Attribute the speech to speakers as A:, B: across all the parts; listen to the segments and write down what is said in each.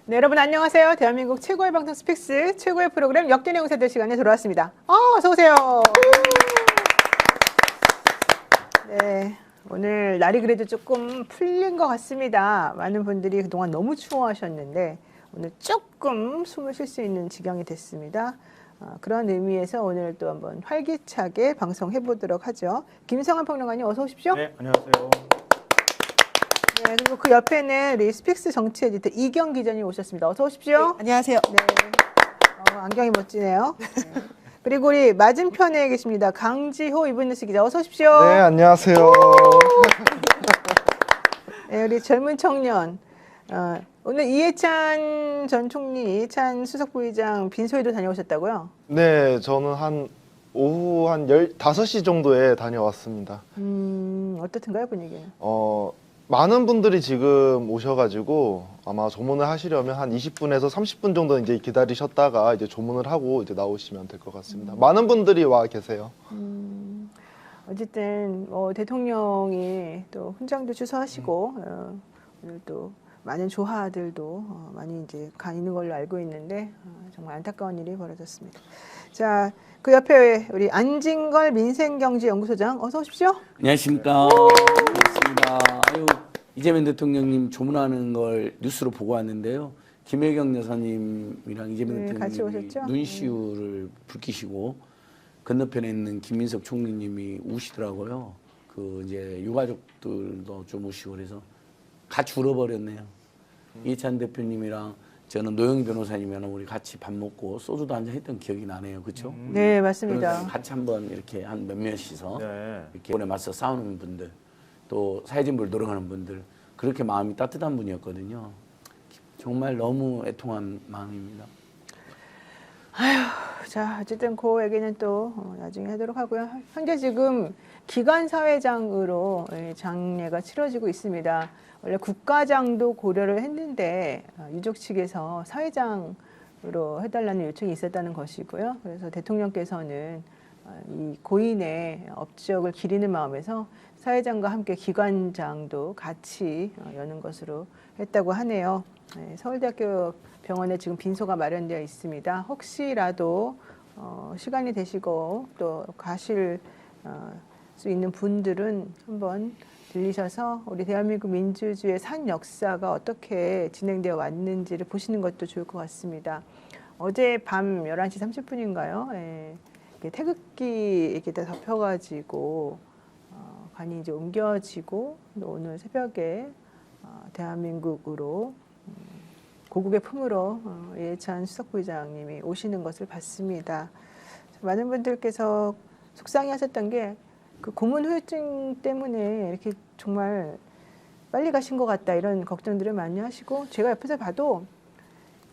A: 네, 여러분 안녕하세요. 대한민국 최고의 방송 스픽스 최고의 프로그램 역전의 용사들 시간에 돌아왔습니다. 어서 오세요. 네, 오늘 날이 그래도 조금 풀린 것 같습니다. 많은 분들이 그동안 너무 추워하셨는데 오늘 조금 숨을 쉴 수 있는 지경이 됐습니다. 그런 의미에서 오늘 또 한번 활기차게 방송해 보도록 하죠. 김성환 평론가님 어서 오십시오.
B: 네, 안녕하세요.
A: 네, 그리고 그 옆에는 우리 스픽스 정치 에디터 이경 기자님 오셨습니다. 어서 오십시오.
C: 네, 안녕하세요.
A: 네. 안경이 멋지네요. 네. 그리고 우리 맞은편에 계십니다. 강지호 이브뉴스 기자 어서 오십시오.
D: 네, 안녕하세요.
A: 네, 우리 젊은 청년. 오늘 이해찬 전 총리, 이해찬 수석부의장 빈소에도 다녀오셨다고요?
D: 네, 저는 오후 한 15시 정도에 다녀왔습니다.
A: 어떻든가요, 분위기는?
D: 많은 분들이 지금 오셔가지고 아마 조문을 하시려면 한 20분에서 30분 정도 이제 기다리셨다가 이제 조문을 하고 이제 나오시면 될 것 같습니다. 많은 분들이 와 계세요.
A: 어쨌든 대통령이 또 훈장도 주서하시고 오늘 또 많은 조하들도 많이 이제 가 있는 걸로 알고 있는데 정말 안타까운 일이 벌어졌습니다. 자, 그 옆에 우리 안진걸 민생경제연구소장 어서 오십시오.
E: 안녕하십니까. 반갑습니다. 이재명 대통령님 조문하는 걸 뉴스로 보고 왔는데요. 김혜경 여사님이랑 이재명
A: 같이
E: 대통령이
A: 오셨죠?
E: 눈시울을 붉히시고 건너편에 있는 김민석 총리님이 우시더라고요. 그 이제 유가족들도 좀 우시고 그래서 같이 울어버렸네요. 이해찬 대표님이랑 저는 노영희 변호사님이랑 우리 같이 밥 먹고 소주도 한잔 했던 기억이 나네요. 그렇죠?
A: 네, 맞습니다.
E: 같이 한번 이렇게 한 몇몇이서
B: 네.
E: 이렇게 오래 맞서 싸우는 분들 또 사회진보를 노력하는 분들 그렇게 마음이 따뜻한 분이었거든요. 정말 너무 애통한 마음입니다.
A: 자, 어쨌든 그 얘기는 또 나중에 하도록 하고요. 현재 지금 기관 사회장으로 장례가 치러지고 있습니다. 원래 국가장도 고려를 했는데 유족 측에서 사회장으로 해달라는 요청이 있었다는 것이고요. 그래서 대통령께서는 이 고인의 업적을 기리는 마음에서 사회장과 함께 기관장도 같이 여는 것으로 했다고 하네요. 서울대학교 병원에 지금 빈소가 마련되어 있습니다. 혹시라도 시간이 되시고 또 가실 수 있는 분들은 한번 들리셔서 우리 대한민국 민주주의의 산 역사가 어떻게 진행되어 왔는지를 보시는 것도 좋을 것 같습니다. 어제 밤 11시 30분인가요? 태극기 이렇게 다 덮여가지고 관이 이제 옮겨지고 오늘 새벽에 대한민국으로 고국의 품으로 이해찬 수석부의장님이 오시는 것을 봤습니다. 많은 분들께서 속상해하셨던 게 그 고문 후유증 때문에 이렇게 정말 빨리 가신 것 같다 이런 걱정들을 많이 하시고 제가 옆에서 봐도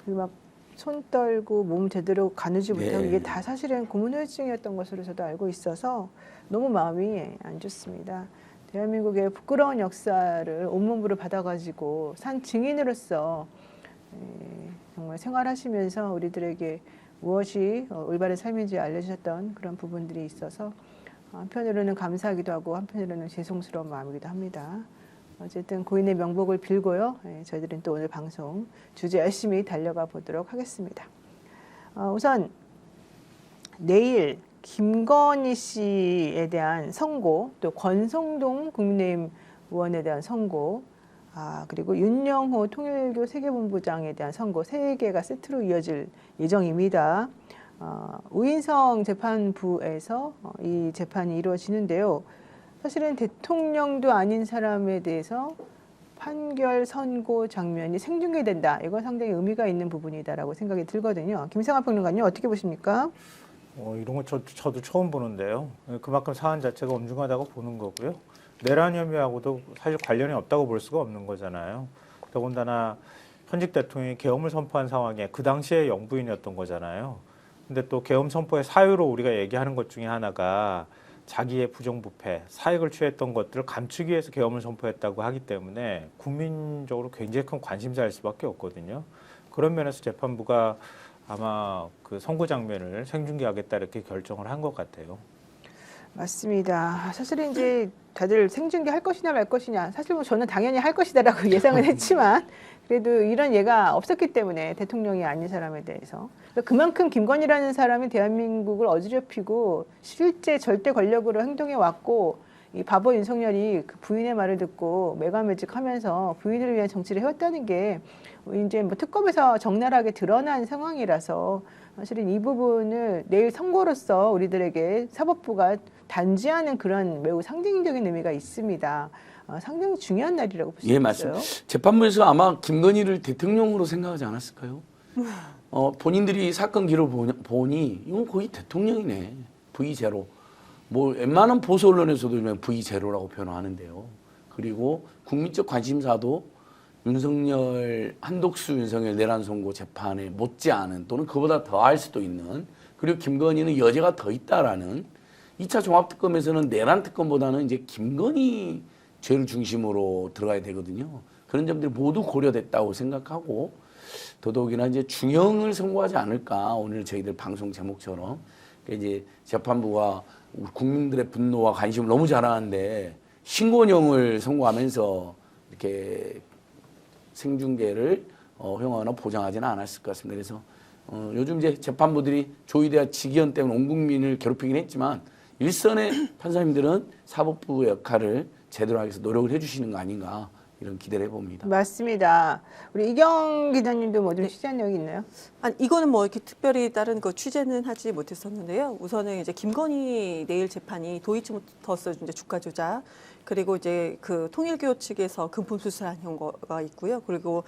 A: 그 막 손 떨고 몸 제대로 가누지 못하고 이게 다 사실은 고문 후유증이었던 것으로 저도 알고 있어서 너무 마음이 안 좋습니다. 대한민국의 부끄러운 역사를 온몸으로 받아가지고 산 증인으로서 정말 생활하시면서 우리들에게 무엇이 올바른 삶인지 알려주셨던 그런 부분들이 있어서 한편으로는 감사하기도 하고 한편으로는 죄송스러운 마음이기도 합니다. 어쨌든 고인의 명복을 빌고요. 저희들은 또 오늘 방송 주제 열심히 달려가 보도록 하겠습니다. 우선 내일 김건희 씨에 대한 선고, 또 권성동 국민의힘 의원에 대한 선고, 그리고 윤영호 통일교 세계본부장에 대한 선고 3개가 세트로 이어질 예정입니다. 우인성 재판부에서 이 재판이 이루어지는데요. 사실은 대통령도 아닌 사람에 대해서 판결 선고 장면이 생중계된다. 이건 상당히 의미가 있는 부분이다라고 생각이 들거든요. 김성환 평론가님 어떻게 보십니까?
B: 이런 거 저도 처음 보는데요. 그만큼 사안 자체가 엄중하다고 보는 거고요. 내란 혐의하고도 사실 관련이 없다고 볼 수가 없는 거잖아요. 더군다나 현직 대통령이 계엄을 선포한 상황에 그 당시에 영부인이었던 거잖아요. 근데 또 계엄 선포의 사유로 우리가 얘기하는 것 중에 하나가 자기의 부정부패, 사익을 취했던 것들을 감추기 위해서 계엄을 선포했다고 하기 때문에 국민적으로 굉장히 큰 관심사일 수밖에 없거든요. 그런 면에서 재판부가 아마 그 선고 장면을 생중계하겠다 이렇게 결정을 한 것 같아요.
A: 맞습니다. 사실은 이제 다들 생중계 할 것이냐 말 것이냐, 사실 뭐 저는 당연히 할 것이다라고 예상은 했지만 그래도 이런 예가 없었기 때문에 대통령이 아닌 사람에 대해서 그만큼 김건희라는 사람이 대한민국을 어지럽히고 실제 절대 권력으로 행동해 왔고 이 바보 윤석열이 그 부인의 말을 듣고 매가매직하면서 부인을 위한 정치를 해왔다는 게 이제 뭐 특검에서 적나라하게 드러난 상황이라서 사실은 이 부분을 내일 선고로서 우리들에게 사법부가 단지하는 그런 매우 상징적인 의미가 있습니다. 상당히 중요한 날이라고 볼 수
E: 예,
A: 있어요.
E: 맞습니다. 재판부에서 아마 김건희를 대통령으로 생각하지 않았을까요? 본인들이 사건 기록을 보니 이건 거의 대통령이네. V0. 뭐 웬만한 보수 언론에서도 V0라고 표현하는데요. 그리고 국민적 관심사도 윤석열, 한독수 윤석열 내란 선고 재판에 못지않은 또는 그보다 더할 수도 있는, 그리고 김건희는 여죄가 더 있다라는 2차 종합특검에서는 내란 특검보다는 이제 김건희 죄를 중심으로 들어가야 되거든요. 그런 점들이 모두 고려됐다고 생각하고 더더욱이나 이제 중형을 선고하지 않을까, 오늘 저희들 방송 제목처럼. 그러니까 이제 재판부가 국민들의 분노와 관심을 너무 잘 하는데 신고형을 선고하면서 이렇게 생중계를 허용하거나 보장하지는 않았을 것 같습니다. 그래서 요즘 이제 재판부들이 조의대와 직위원 때문에 온 국민을 괴롭히긴 했지만 일선의 판사님들은 사법부의 역할을 제대로 하기 위해서 노력을 해주시는 거 아닌가, 이런 기대를 해봅니다.
A: 맞습니다. 우리 이경 기자님도 뭐 좀 취재한 내용이 있나요?
C: 아니, 이거는 뭐 이렇게 특별히 다른 거 취재는 하지 못했었는데요. 우선은 이제 김건희 내일 재판이 도이치모터스 이제 주가 조작, 그리고 이제 그 통일교 측에서 금품 수수한 거가 있고요. 그리고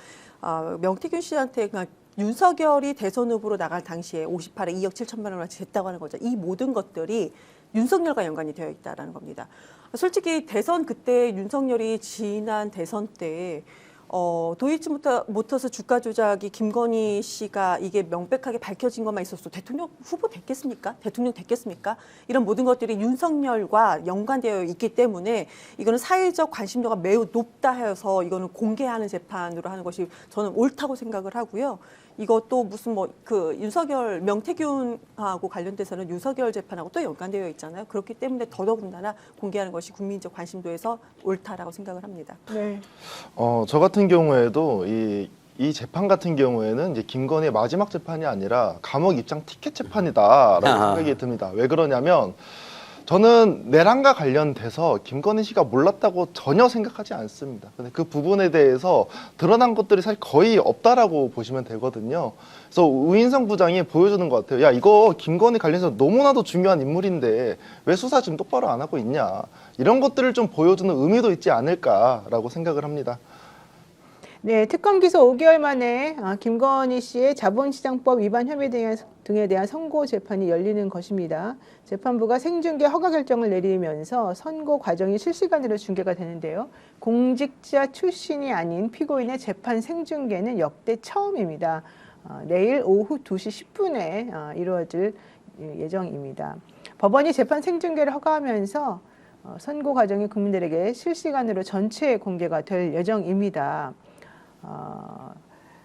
C: 명태균 씨한테 그냥 윤석열이 대선 후보로 나갈 당시에 58에 2억 7천만 원을 jes다고 하는 거죠. 이 모든 것들이 윤석열과 연관이 되어 있다라는 겁니다. 솔직히 대선 그때 윤석열이 지난 대선 때 도이치모터스 주가 조작이 김건희 씨가 이게 명백하게 밝혀진 것만 있었어 대통령 후보 됐겠습니까? 대통령 됐겠습니까? 이런 모든 것들이 윤석열과 연관되어 있기 때문에 이거는 사회적 관심도가 매우 높다 해서 이거는 공개하는 재판으로 하는 것이 저는 옳다고 생각을 하고요. 이것도 무슨 뭐 그 윤석열 명태균하고 관련돼서는 윤석열 재판하고 또 연관되어 있잖아요. 그렇기 때문에 더더군다나 공개하는 것이 국민적 관심도에서 옳다라고 생각을 합니다.
A: 네.
D: 저 같은 경우에도 이 재판 같은 경우에는 이제 김건희의 마지막 재판이 아니라 감옥 입장 티켓 재판이다라고 생각이 듭니다. 왜 그러냐면 저는 내란과 관련돼서 김건희 씨가 몰랐다고 전혀 생각하지 않습니다. 근데 그 부분에 대해서 드러난 것들이 사실 거의 없다라고 보시면 되거든요. 그래서 우인성 부장이 보여주는 것 같아요. 야, 이거 김건희 관련해서 너무나도 중요한 인물인데 왜 수사 지금 똑바로 안 하고 있냐. 이런 것들을 좀 보여주는 의미도 있지 않을까라고 생각을 합니다.
A: 네, 특검 기소 5개월 만에 김건희 씨의 자본시장법 위반 혐의 등에 대한 선고 재판이 열리는 것입니다. 재판부가 생중계 허가 결정을 내리면서 선고 과정이 실시간으로 중계가 되는데요. 공직자 출신이 아닌 피고인의 재판 생중계는 역대 처음입니다. 내일 오후 2시 10분에 이루어질 예정입니다. 법원이 재판 생중계를 허가하면서 선고 과정이 국민들에게 실시간으로 전체 공개가 될 예정입니다.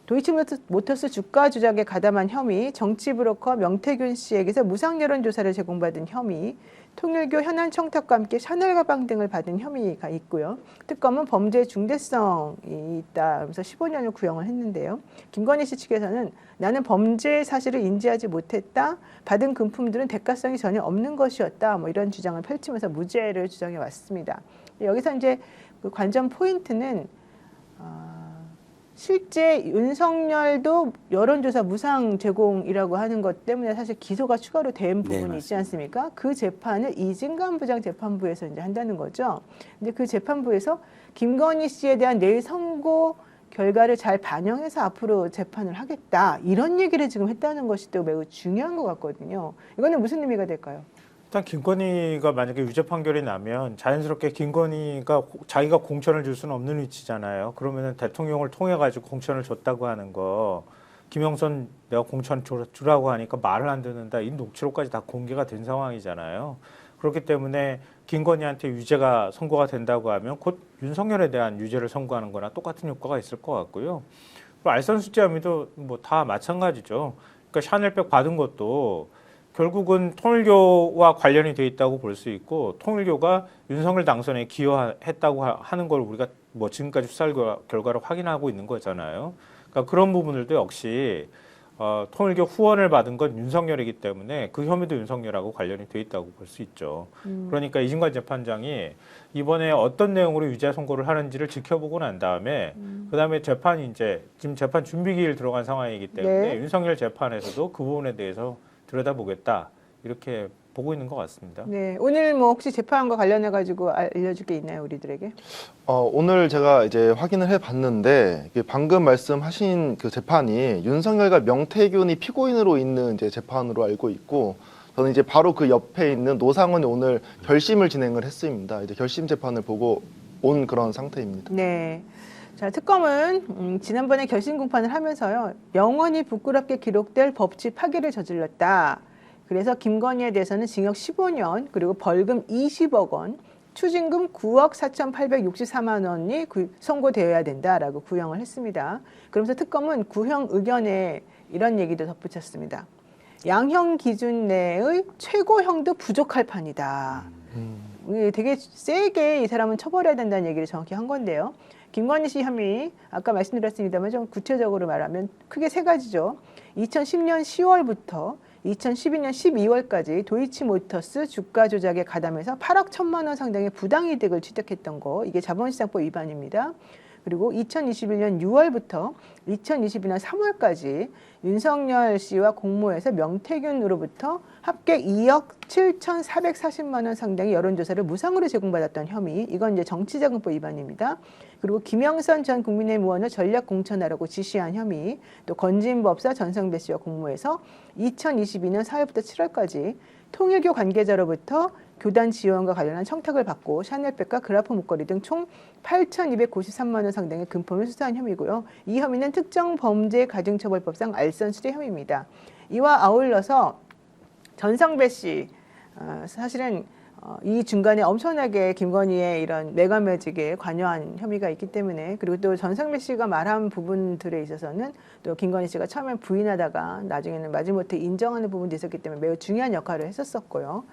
A: 도이치모터스 주가 조작에 가담한 혐의, 정치 브로커 명태균 씨에게서 무상 여론조사를 제공받은 혐의, 통일교 현안 청탁과 함께 샤넬 가방 등을 받은 혐의가 있고요. 특검은 범죄 중대성이 있다 하면서 15년을 구형을 했는데요. 김건희 씨 측에서는 나는 범죄 사실을 인지하지 못했다. 받은 금품들은 대가성이 전혀 없는 것이었다. 뭐 이런 주장을 펼치면서 무죄를 주장해 왔습니다. 여기서 이제 그 관전 포인트는 실제 윤석열도 여론조사 무상 제공이라고 하는 것 때문에 사실 기소가 추가로 된 부분이 있지 않습니까? 그 재판을 이진관 부장 재판부에서 이제 한다는 거죠. 근데 그 재판부에서 김건희 씨에 대한 내일 선고 결과를 잘 반영해서 앞으로 재판을 하겠다. 이런 얘기를 지금 했다는 것이 또 매우 중요한 것 같거든요. 이거는 무슨 의미가 될까요?
B: 일단 김건희가 만약에 유죄 판결이 나면 자연스럽게 김건희가 자기가 공천을 줄 수는 없는 위치잖아요. 그러면은 대통령을 통해 가지고 공천을 줬다고 하는 거, 김영선 내가 공천 주라고 하니까 말을 안 듣는다, 이 녹취록까지 다 공개가 된 상황이잖아요. 그렇기 때문에 김건희한테 유죄가 선고가 된다고 하면 곧 윤석열에 대한 유죄를 선고하는 거나 똑같은 효과가 있을 것 같고요. 그리고 알선수재 혐의도 뭐 다 마찬가지죠. 그러니까 샤넬백 받은 것도 결국은 통일교와 관련이 돼 있다고 볼 수 있고 통일교가 윤석열 당선에 기여했다고 하는 걸 우리가 뭐 지금까지 수사 결과로 확인하고 있는 거잖아요. 그러니까 그런 부분들도 역시 통일교 후원을 받은 건 윤석열이기 때문에 그 혐의도 윤석열하고 관련이 돼 있다고 볼 수 있죠. 그러니까 이진관 재판장이 이번에 어떤 내용으로 유죄 선고를 하는지를 지켜보고 난 다음에 그다음에 재판이 이제 지금 재판 준비 기일 들어간 상황이기 때문에
A: 네.
B: 윤석열 재판에서도 그 부분에 대해서 들여다보겠다 이렇게 보고 있는 것 같습니다.
A: 네, 오늘 뭐 혹시 재판과 관련해 가지고 알려줄 게 있나요, 우리들에게?
D: 오늘 제가 이제 확인을 해봤는데 방금 말씀하신 그 재판이 윤석열과 명태균이 피고인으로 있는 이제 재판으로 알고 있고 저는 이제 바로 그 옆에 있는 노상원이 오늘 결심을 진행을 했습니다. 이제 결심 재판을 보고 온 그런 상태입니다.
A: 네. 자, 특검은 지난번에 결심 공판을 하면서요. 영원히 부끄럽게 기록될 법치 파기를 저질렀다. 그래서 김건희에 대해서는 징역 15년 그리고 벌금 20억 원, 추징금 9억 4,864만 원이 선고되어야 된다라고 구형을 했습니다. 그러면서 특검은 구형 의견에 이런 얘기도 덧붙였습니다. 양형 기준 내의 최고형도 부족할 판이다. 되게 세게 이 사람은 처벌해야 된다는 얘기를 정확히 한 건데요. 김건희 씨 혐의 아까 말씀드렸습니다만 좀 구체적으로 말하면 크게 세 가지죠. 2010년 10월부터 2012년 12월까지 도이치모터스 주가 조작에 가담해서 8억 1천만 원 상당의 부당이득을 취득했던 거, 이게 자본시장법 위반입니다. 그리고 2021년 6월부터 2022년 3월까지 윤석열 씨와 공모해서 명태균으로부터 합계 2억 7,440만 원 상당의 여론조사를 무상으로 제공받았던 혐의, 이건 이제 정치자금법 위반입니다. 그리고 김영선 전 국민의힘 의원을 전략 공천하라고 지시한 혐의, 또 건진법사 전성배 씨와 공모해서 2022년 4월부터 7월까지 통일교 관계자로부터 교단 지원과 관련한 청탁을 받고 샤넬백과 그라프 목걸이 등 총 8,293만 원 상당의 금품을 수사한 혐의고요. 이 혐의는 특정 범죄 가중처벌법상 알선 수재 혐의입니다. 이와 아울러서 전성배 씨, 사실은 이 중간에 엄청나게 김건희의 이런 메가매직에 관여한 혐의가 있기 때문에, 그리고 또 전성배 씨가 말한 부분들에 있어서는 또 김건희 씨가 처음엔 부인하다가 나중에는 마지못해 인정하는 부분도 있었기 때문에 매우 중요한 역할을 했었었고요.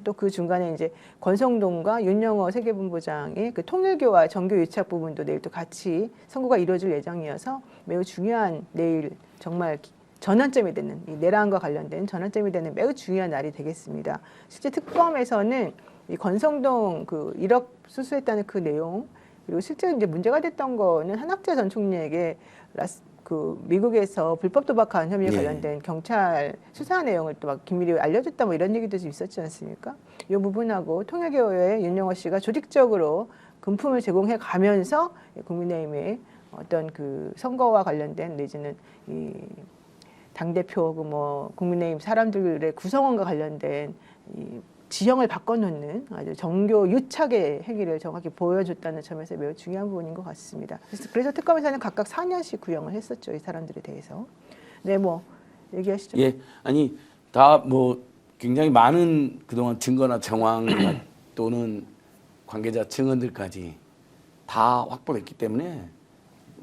A: 또 그 중간에 이제 권성동과 윤영호 세계본부장의 그 통일교와 정교 유착 부분도 내일 또 같이 선고가 이루어질 예정이어서 매우 중요한 내일 정말 전환점이 되는, 이 내란과 관련된 전환점이 되는 매우 중요한 날이 되겠습니다. 실제 특검에서는 이 권성동 그 1억 수수했다는 그 내용, 그리고 실제 이제 문제가 됐던 거는 한학자 전 총리에게 그 미국에서 불법 도박한 혐의에 관련된 경찰 수사 내용을 또 막 긴밀히 알려줬다 뭐 이런 얘기도 좀 있었지 않습니까? 이 부분하고 통일교의 윤영호 씨가 조직적으로 금품을 제공해 가면서 국민의힘의 어떤 그 선거와 관련된 내지는 이 당대표 뭐 국민의힘 사람들의 구성원과 관련된 이 지형을 바꿔놓는 아주 정교 유착의 행위를 정확히 보여줬다는 점에서 매우 중요한 부분인 것 같습니다. 그래서 특검에서는 각각 4년씩 구형을 했었죠, 이 사람들에 대해서. 네, 뭐 얘기하시죠.
E: 예, 아니 다 뭐 굉장히 많은 그동안 증거나 정황 또는 관계자 증언들까지 다 확보됐기 때문에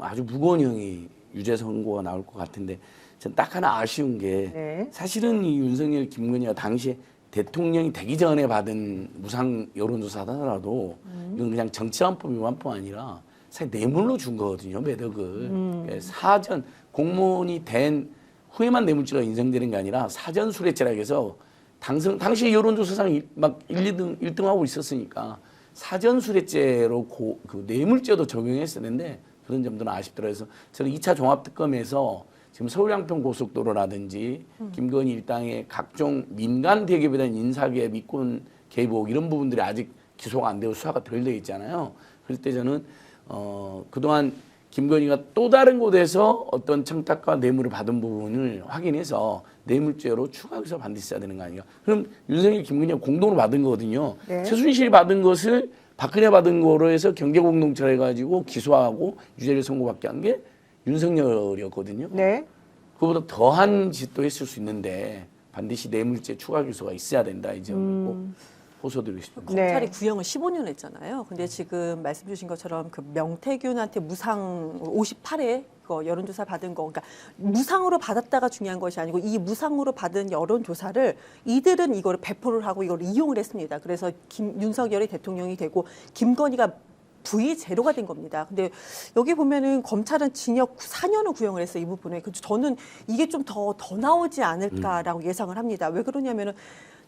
E: 아주 무거운 형이 유죄 선고가 나올 것 같은데, 전 딱 하나 아쉬운 게
A: 네.
E: 사실은 이 윤석열, 김건희가 당시에 대통령이 되기 전에 받은 무상 여론조사더라도 이건 그냥 정치안법 위반뿐 아니라 사실 뇌물로 준 거거든요, 매덕을. 사전 공무원이 된 후에만 뇌물죄가 인정되는 게 아니라 사전 수뢰죄라고 해서 당시 여론조사상 막 1등하고 있었으니까 사전 수뢰죄로 그 뇌물죄도 적용했어야 되는데 그런 점들은 아쉽더라고요. 그래서 저는 2차 종합특검에서 지금 서울양평 고속도로라든지 김건희 일당의 각종 민간 대기업에 대한 인사개입, 이권 개입 의혹 이런 부분들이 아직 기소가 안 되고 수사가 덜 돼 있잖아요. 그럴 때 저는 그동안 김건희가 또 다른 곳에서 어떤 청탁과 뇌물을 받은 부분을 확인해서 뇌물죄로 추가 기소 반드시 해야 되는 거 아니에요? 그럼 윤석열, 김건희가 공동으로 받은 거거든요.
A: 네.
E: 최순실이 받은 것을 박근혜 받은 거로 해서 경제공동체를 해가지고 기소하고 유죄를 선고받게 한 게 윤석열이었거든요.
A: 네.
E: 그보다 더한 짓도 했을 수 있는데 반드시 뇌물죄 추가 기소가 있어야 된다, 이 점을 꼭 호소드리고 싶습니다.
C: 검찰이
A: 네.
C: 구형을 15년 했잖아요. 근데 지금 말씀 주신 것처럼 그 명태균한테 무상 58회 여론조사 받은 거, 그러니까 무상으로 받았다가 중요한 것이 아니고 이 무상으로 받은 여론조사를 이들은 이거를 배포를 하고 이걸 이용을 했습니다. 그래서 윤석열이 대통령이 되고 김건희가 V0가 된 겁니다. 근데 여기 보면은 검찰은 징역 4년을 구형을 했어요. 이 부분에. 그래서 저는 이게 좀 더 나오지 않을까라고 예상을 합니다. 왜 그러냐면은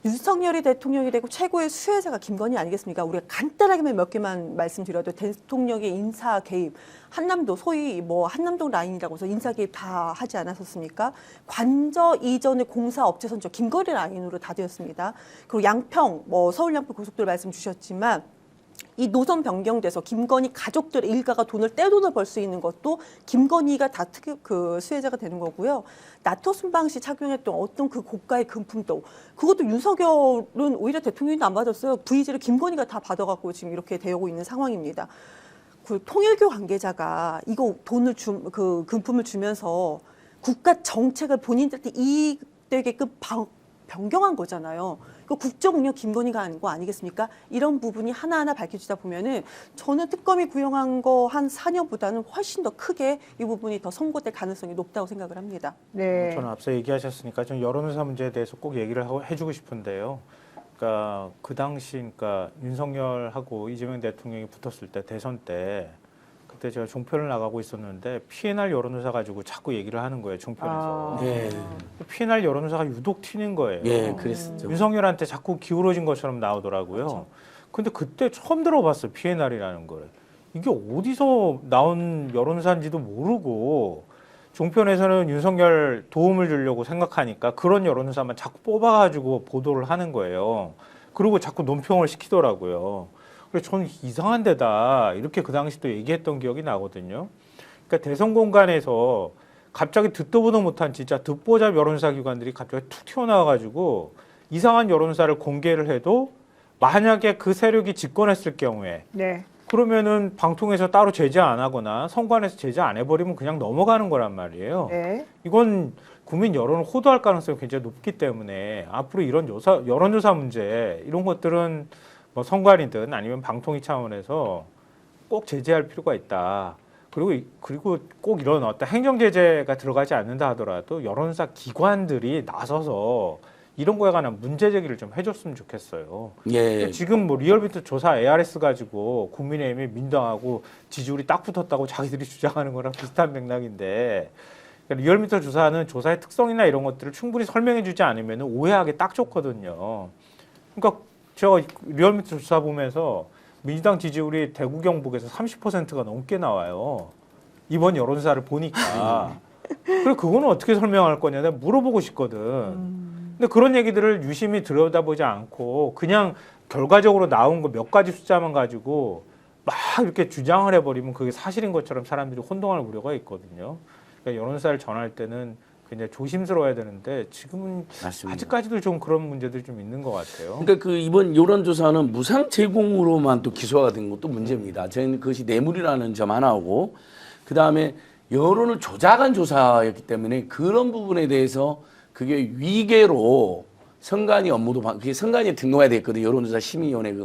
C: 윤석열이 대통령이 되고 최고의 수혜자가 김건희 아니겠습니까? 우리가 간단하게만 몇 개만 말씀드려도 대통령의 인사 개입, 한남도 소위 뭐 한남동 라인이라고 해서 인사 개입 다 하지 않았었습니까? 관저 이전의 공사업체 선정 김건희 라인으로 다 되었습니다. 그리고 양평, 뭐 서울 양평 고속도로 말씀 주셨지만 이 노선 변경돼서 김건희 가족들 일가가 떼돈을 벌 수 있는 것도 김건희가 다 그 수혜자가 되는 거고요. 나토 순방 시 착용했던 어떤 그 고가의 금품도 그것도 윤석열은 오히려 대통령이 안 받았어요. VJ를 김건희가 다 받아갖고 지금 이렇게 되고 있는 상황입니다. 그 통일교 관계자가 이거 그 금품을 주면서 국가 정책을 본인들한테 이익되게끔 변경한 거잖아요. 그 국정 운영 김건희가 한 거 아니겠습니까? 이런 부분이 하나하나 밝혀지다 보면은 저는 특검이 구형한 거 한 4년보다는 훨씬 더 크게 이 부분이 더 선고될 가능성이 높다고 생각을 합니다.
A: 네.
B: 저는 앞서 얘기하셨으니까 좀 여론조사 문제에 대해서 꼭 얘기를 해주고 싶은데요. 그러니까 그 당시 그러니까 윤석열하고 이재명 대통령이 붙었을 때 대선 때 그때 제가 종편을 나가고 있었는데 피해날 여론조사 가지고 자꾸 얘기를 하는 거예요. 종편에서.
E: 예,
B: 피해날 여론조사가 유독 튀는 거예요.
E: 예, 그랬었죠.
B: 윤석열한테 자꾸 기울어진 것처럼 나오더라고요.
C: 그렇죠.
B: 근데 그때 처음 들어봤어요. 피해날이라는 걸. 이게 어디서 나온 여론조사인지도 모르고 종편에서는 윤석열 도움을 주려고 생각하니까 그런 여론조사만 자꾸 뽑아가지고 보도를 하는 거예요. 그리고 자꾸 논평을 시키더라고요. 그래서 저는 이상한 데다 이렇게 그 당시 또 얘기했던 기억이 나거든요. 그러니까 대선 공간에서 갑자기 듣도 보도 못한 진짜 듣보잡 여론조사 기관들이 갑자기 툭 튀어나와가지고 이상한 여론조사를 공개를 해도 만약에 그 세력이 집권했을 경우에
A: 네.
B: 그러면은 방통에서 따로 제재 안 하거나 선관에서 제재 안 해버리면 그냥 넘어가는 거란 말이에요.
A: 네.
B: 이건 국민 여론을 호도할 가능성이 굉장히 높기 때문에 앞으로 이런 여론조사 문제 이런 것들은 뭐 선관이든 아니면 방통위 차원에서 꼭 제재할 필요가 있다. 그리고 꼭 이런 어떤 행정 제재가 들어가지 않는다 하더라도 여론조사 기관들이 나서서 이런 거에 관한 문제 제기를 좀 해줬으면 좋겠어요.
E: 예.
B: 지금 뭐 리얼미터 조사 ARS 가지고 국민의힘이 민당하고 지지율이 딱 붙었다고 자기들이 주장하는 거랑 비슷한 맥락인데 그러니까 리얼미터 조사는 조사의 특성이나 이런 것들을 충분히 설명해주지 않으면 오해하기 딱 좋거든요. 그러니까 제가 리얼미터 조사 보면서 민주당 지지율이 대구 경북에서 30%가 넘게 나와요. 이번 여론조사를 보니까. 그래 그거는 어떻게 설명할 거냐 내가 물어보고 싶거든. 근데 그런 얘기들을 유심히 들여다보지 않고 그냥 결과적으로 나온 거 몇 가지 숫자만 가지고 막 이렇게 주장을 해버리면 그게 사실인 것처럼 사람들이 혼동할 우려가 있거든요. 그러니까 여론조사를 전할 때는 굉장히 조심스러워야 되는데 지금은
E: 맞습니다.
B: 아직까지도 좀 그런 문제들이 좀 있는 것 같아요.
E: 그러니까 그 이번 여론조사는 무상 제공으로만 또 기소가 된 것도 문제입니다. 저희는 그것이 뇌물이라는 점 하나하고 그 다음에 여론을 조작한 조사였기 때문에 그런 부분에 대해서 그게 위계로 선관위 업무도 그게 선관위에 등록해야 돼 있거든요. 여론조사 심의위원회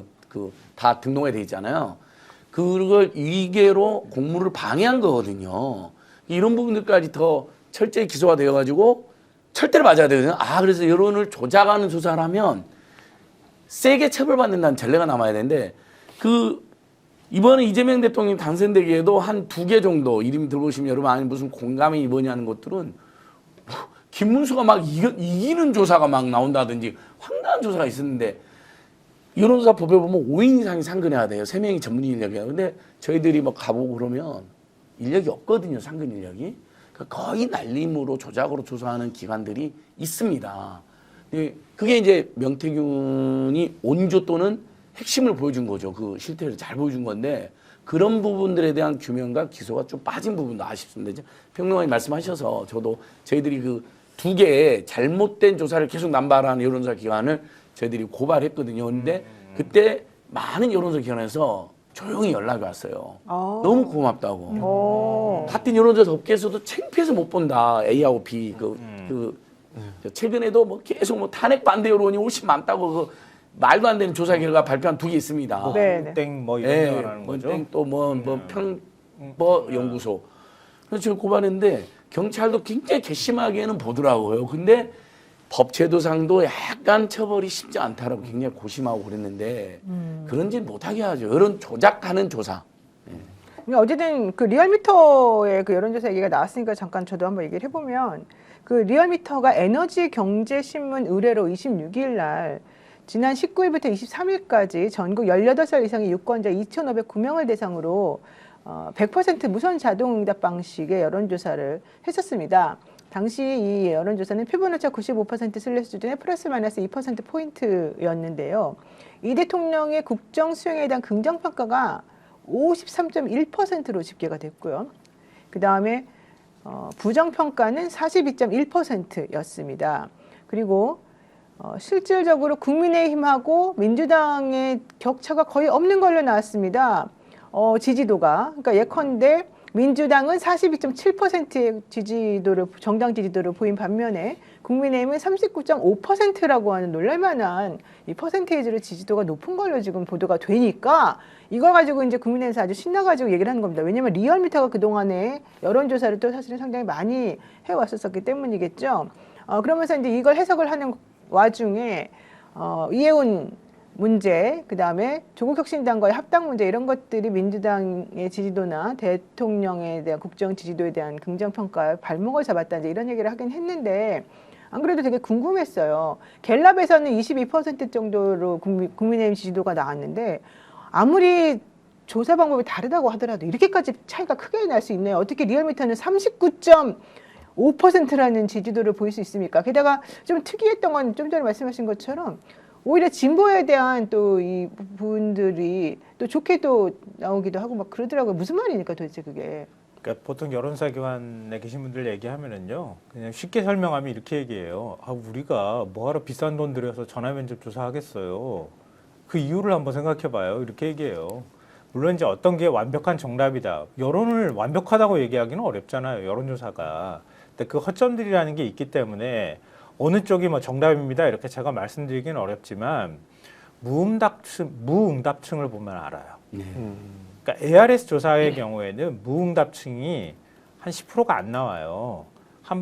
E: 다 등록해야 돼 있잖아요. 그걸 위계로 공무를 방해한 거거든요. 이런 부분들까지 더 철저히 기소가 되어가지고 철대를 맞아야 되거든요. 그래서 여론을 조작하는 조사를 하면 세게 처벌받는다는 전례가 남아야 되는데 이번에 이재명 대통령이 당선되기에도 한 2개 정도 이름 들어보시면 여러분 아니 무슨 공감이 이번이 하는 것들은 김문수가 막 이기는 조사가 막 나온다든지 황당한 조사가 있었는데 여론조사 법에 보면 5인 이상이 상근해야 돼요. 3명이 전문 인력이야. 근데 저희들이 뭐 가보고 그러면 인력이 없거든요. 상근 인력이. 그러니까 거의 날림으로 조작으로 조사하는 기관들이 있습니다. 그게 이제 명태균이 온조 또는 핵심을 보여준 거죠. 그 실태를 잘 보여준 건데 그런 부분들에 대한 규명과 기소가 좀 빠진 부분도 아쉽습니다. 이제 평론가님 말씀하셔서 저도 저희들이 그 2개의 잘못된 조사를 계속 남발하는 여론조사 기관을 저희들이 고발했거든요. 그런데 그때 많은 여론조사 기관에서 조용히 연락이 왔어요. 너무 고맙다고. 같은 여론조사 업계에서도 창피해서 못 본다. A하고 B. 최근에도 뭐 계속 뭐 탄핵 반대 여론이 훨씬 많다고 말도 안 되는 조사 결과 발표한 2개 있습니다.
A: 네.
B: 땡 뭐 이런 거 하는 거죠.
E: 땡 또 뭐 연구소. 그래서 저를 고발했는데 경찰도 굉장히 괘씸하게는 보더라고요. 근데 법제도상도 약간 처벌이 쉽지 않다라고 굉장히 고심하고 그랬는데 그런 짓 못하게 하죠. 이런 조작하는 조사.
A: 근데 어쨌든 그 리얼미터의 그 여론조사 얘기가 나왔으니까 잠깐 저도 한번 얘기를 해보면 그 리얼미터가 에너지경제신문 의뢰로 26일 날 지난 19일부터 23일까지 전국 18살 이상의 유권자 2,509명을 대상으로 100% 무선 자동응답 방식의 여론조사를 했었습니다. 당시 이 여론조사는 표본오차 95% 신뢰 수준의 플러스 마이너스 2%포인트였는데요. 이 대통령의 국정 수행에 대한 긍정평가가 53.1%로 집계가 됐고요. 그 다음에 부정평가는 42.1%였습니다. 그리고 실질적으로 국민의힘하고 민주당의 격차가 거의 없는 걸로 나왔습니다. 지지도가. 그러니까 예컨대 민주당은 42.7%의 지지도를, 정당 지지도를 보인 반면에 국민의힘은 39.5%라고 하는 놀랄만한 이 퍼센테이지로 지지도가 높은 걸로 지금 보도가 되니까 이걸 가지고 이제 국민의힘에서 아주 신나가지고 얘기를 하는 겁니다. 왜냐하면 리얼미터가 그동안에 여론조사를 또 사실은 상당히 많이 해왔었기 때문이겠죠. 그러면서 이제 이걸 해석을 하는 와중에 이해운 문제, 그 다음에 조국혁신당과의 합당 문제 이런 것들이 민주당의 지지도나 대통령에 대한 국정 지지도에 대한 긍정평가에 발목을 잡았다 이제 이런 얘기를 하긴 했는데 안 그래도 되게 궁금했어요. 갤럽에서는 22% 정도로 국민의힘 지지도가 나왔는데 아무리 조사 방법이 다르다고 하더라도 이렇게까지 차이가 크게 날 수 있네요. 어떻게 리얼미터는 39.5%라는 지지도를 보일 수 있습니까? 게다가 좀 특이했던 건 좀 전에 말씀하신 것처럼 오히려 진보에 대한 또 이 부분들이 또 좋게 또 나오기도 하고 막 그러더라고요. 무슨 말이니까 도대체 그게.
B: 그러니까 보통 여론사 기관에 계신 분들 얘기하면은요, 그냥 쉽게 설명하면 이렇게 얘기해요. 우리가 뭐하러 비싼 돈 들여서 전화 면접 조사하겠어요. 그 이유를 한번 생각해봐요. 이렇게 얘기해요. 물론 이제 어떤 게 완벽한 정답이다. 여론을 완벽하다고 얘기하기는 어렵잖아요. 여론조사가. 근데 그 허점들이라는 게 있기 때문에 어느 쪽이 뭐 정답입니다. 이렇게 제가 말씀드리기는 어렵지만 무응답층을 보면 알아요. 그러니까 ARS 조사의 경우에는 무응답층이 한 10%가 안 나와요.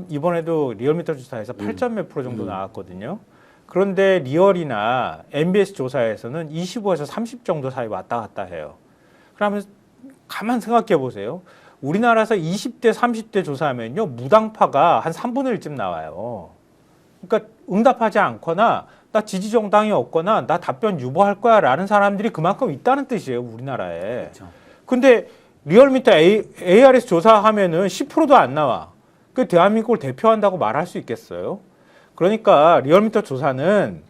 B: 이번에도 리얼미터 조사에서 8점 몇 프로 정도 나왔거든요. 그런데 리얼이나 MBS 조사에서는 25에서 30 정도 사이 왔다 갔다 해요. 그러면 가만 생각해 보세요. 우리나라에서 20대, 30대 조사하면요, 무당파가 한 3분의 1쯤 나와요. 그러니까 응답하지 않거나 나 지지 정당이 없거나 나 답변 유보할 거야 라는 사람들이 그만큼 있다는 뜻이에요, 우리나라에.
E: 그렇죠.
B: 근데 리얼미터 ARS 조사하면은 10%도 안 나와. 그 대한민국을 대표한다고 말할 수 있겠어요? 그러니까 리얼미터 조사는